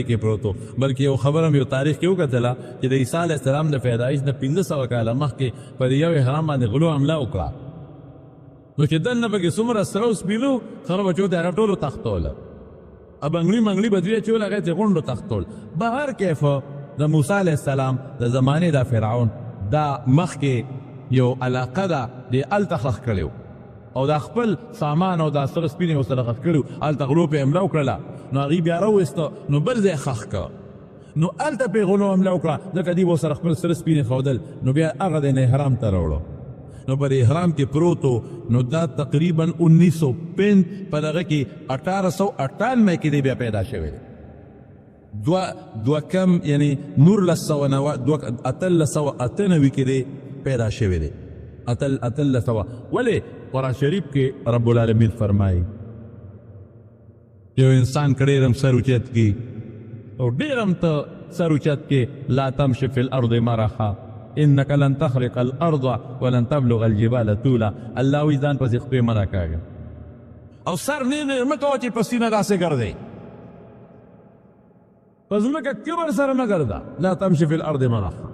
کې پروت و بلکې یو خبره مې یو تاریخ کې وکتله چې د عیسی علیه السلام د پیدایش نه 1500 کاله مخکې پر یو احرام باندې غلو حمله وکړه نو چې دننه پکې څومره سره او سپینو سره بچو د هغه ټولو تختوله اب انګړي به دوی اچول هغه ته غونډو تختول به هر کیف د موسی علیه السلام د زمانې د فرعون دا مخکې یو علاقه ده د هلته ښخ کړی او دا خپل سامان او دا سره سپین یې ورسره ښخ کړي هلته غلو پې حمله وکړله نو هغې بیا راوویسته نو بل ځای ښخ کړه نو هلته پې غلو حمله وکړه ځکه دوی به ورسره خپل سره سپین یې ښودل نو بیا هغه دی نه احرام ته راوړو نو پر احرام کې پروتو نو دا تقریبا 1905 په دغه کې 1898 کې دی بیا پیدا شوی دی دوه کم یعنی 1998 کې دی پیدا شوی دی 1800 ولې قرآن شریف کې رب العالمین فرمایي یو انسان که ډېر هم سر اوچت کړي او ډېر هم ته سر اوچت کې لا تمشي فی الارض مرحا انك لن تخرق الارض ولن تبلغ الجبال طولا الله وی ځان پسې خپې مه راکاږه او سر نه مه کوه چې په سینه داسې ګرځئ په ځمکه کبر سره مه ګرځه لا تمشي فی الارض مرحا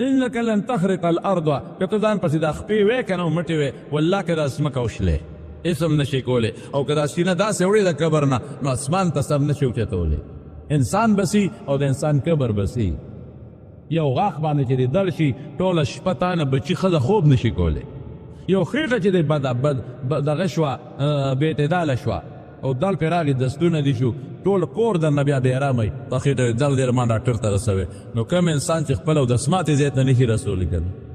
انك لن تخرق الارض که ته ځان پسې دا خپې وې که نه او مټې وې والله که دا ځمکه وشلې اسم نشي کولی او که دا سینه داسې وړې د کبر نه نو اسمان ته سر نشي اوچتولی انسان بسی او د انسان کبر بسی یو غاښ باندې چې دی در شي ټوله شپه تانه بچي ښځه خوب نشي کولی یو خېټه چې دی دغه شوه بې اعتداله شوه او دل پرې راغی دستونه دي شو ټول کور درنه بیا بېارامئ په خېټه دل دی ما ډاکټر ته رسوی نو کوم انسان چې خپل او د سماتې ځای ته نشي رسولی که نه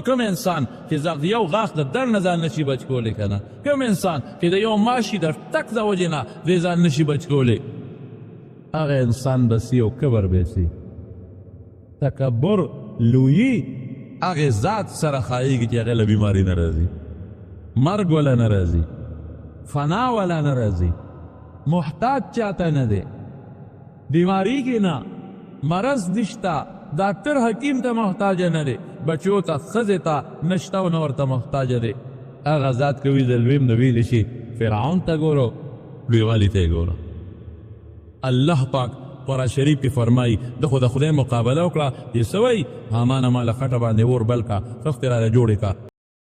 کوم انسان چې یو غاښ د در نه ځان نشي بچ کولی که نه کوم انسان چې د یو ماشي د ټک د وجې نه دې ځان نشي بچ کولی هغه انسان بسی او کبر بیسی تکبر لویی هغه ذات سره خایږي چې هغه له بیماري نه راځي مرګ ولا نه راځي فنا ولا نه راځي محتاج چاته نه دی بیماری کې نه مرض نشتا ډاکټر حکیم ته محتاج نه دی بچو ته ښځې ته نشته او نه ورته محتاج دی هغه ذات کوي د لویم نه ویلی شي فرعون ته ګورو لویوالي ته یې ګورو الله پاک قرآن شریف کې فرمایي د خو د خدای مقابله وکړه چې څه وایي حامانه ما له خټه باندې اور بل کا خښتې راله جوړې کا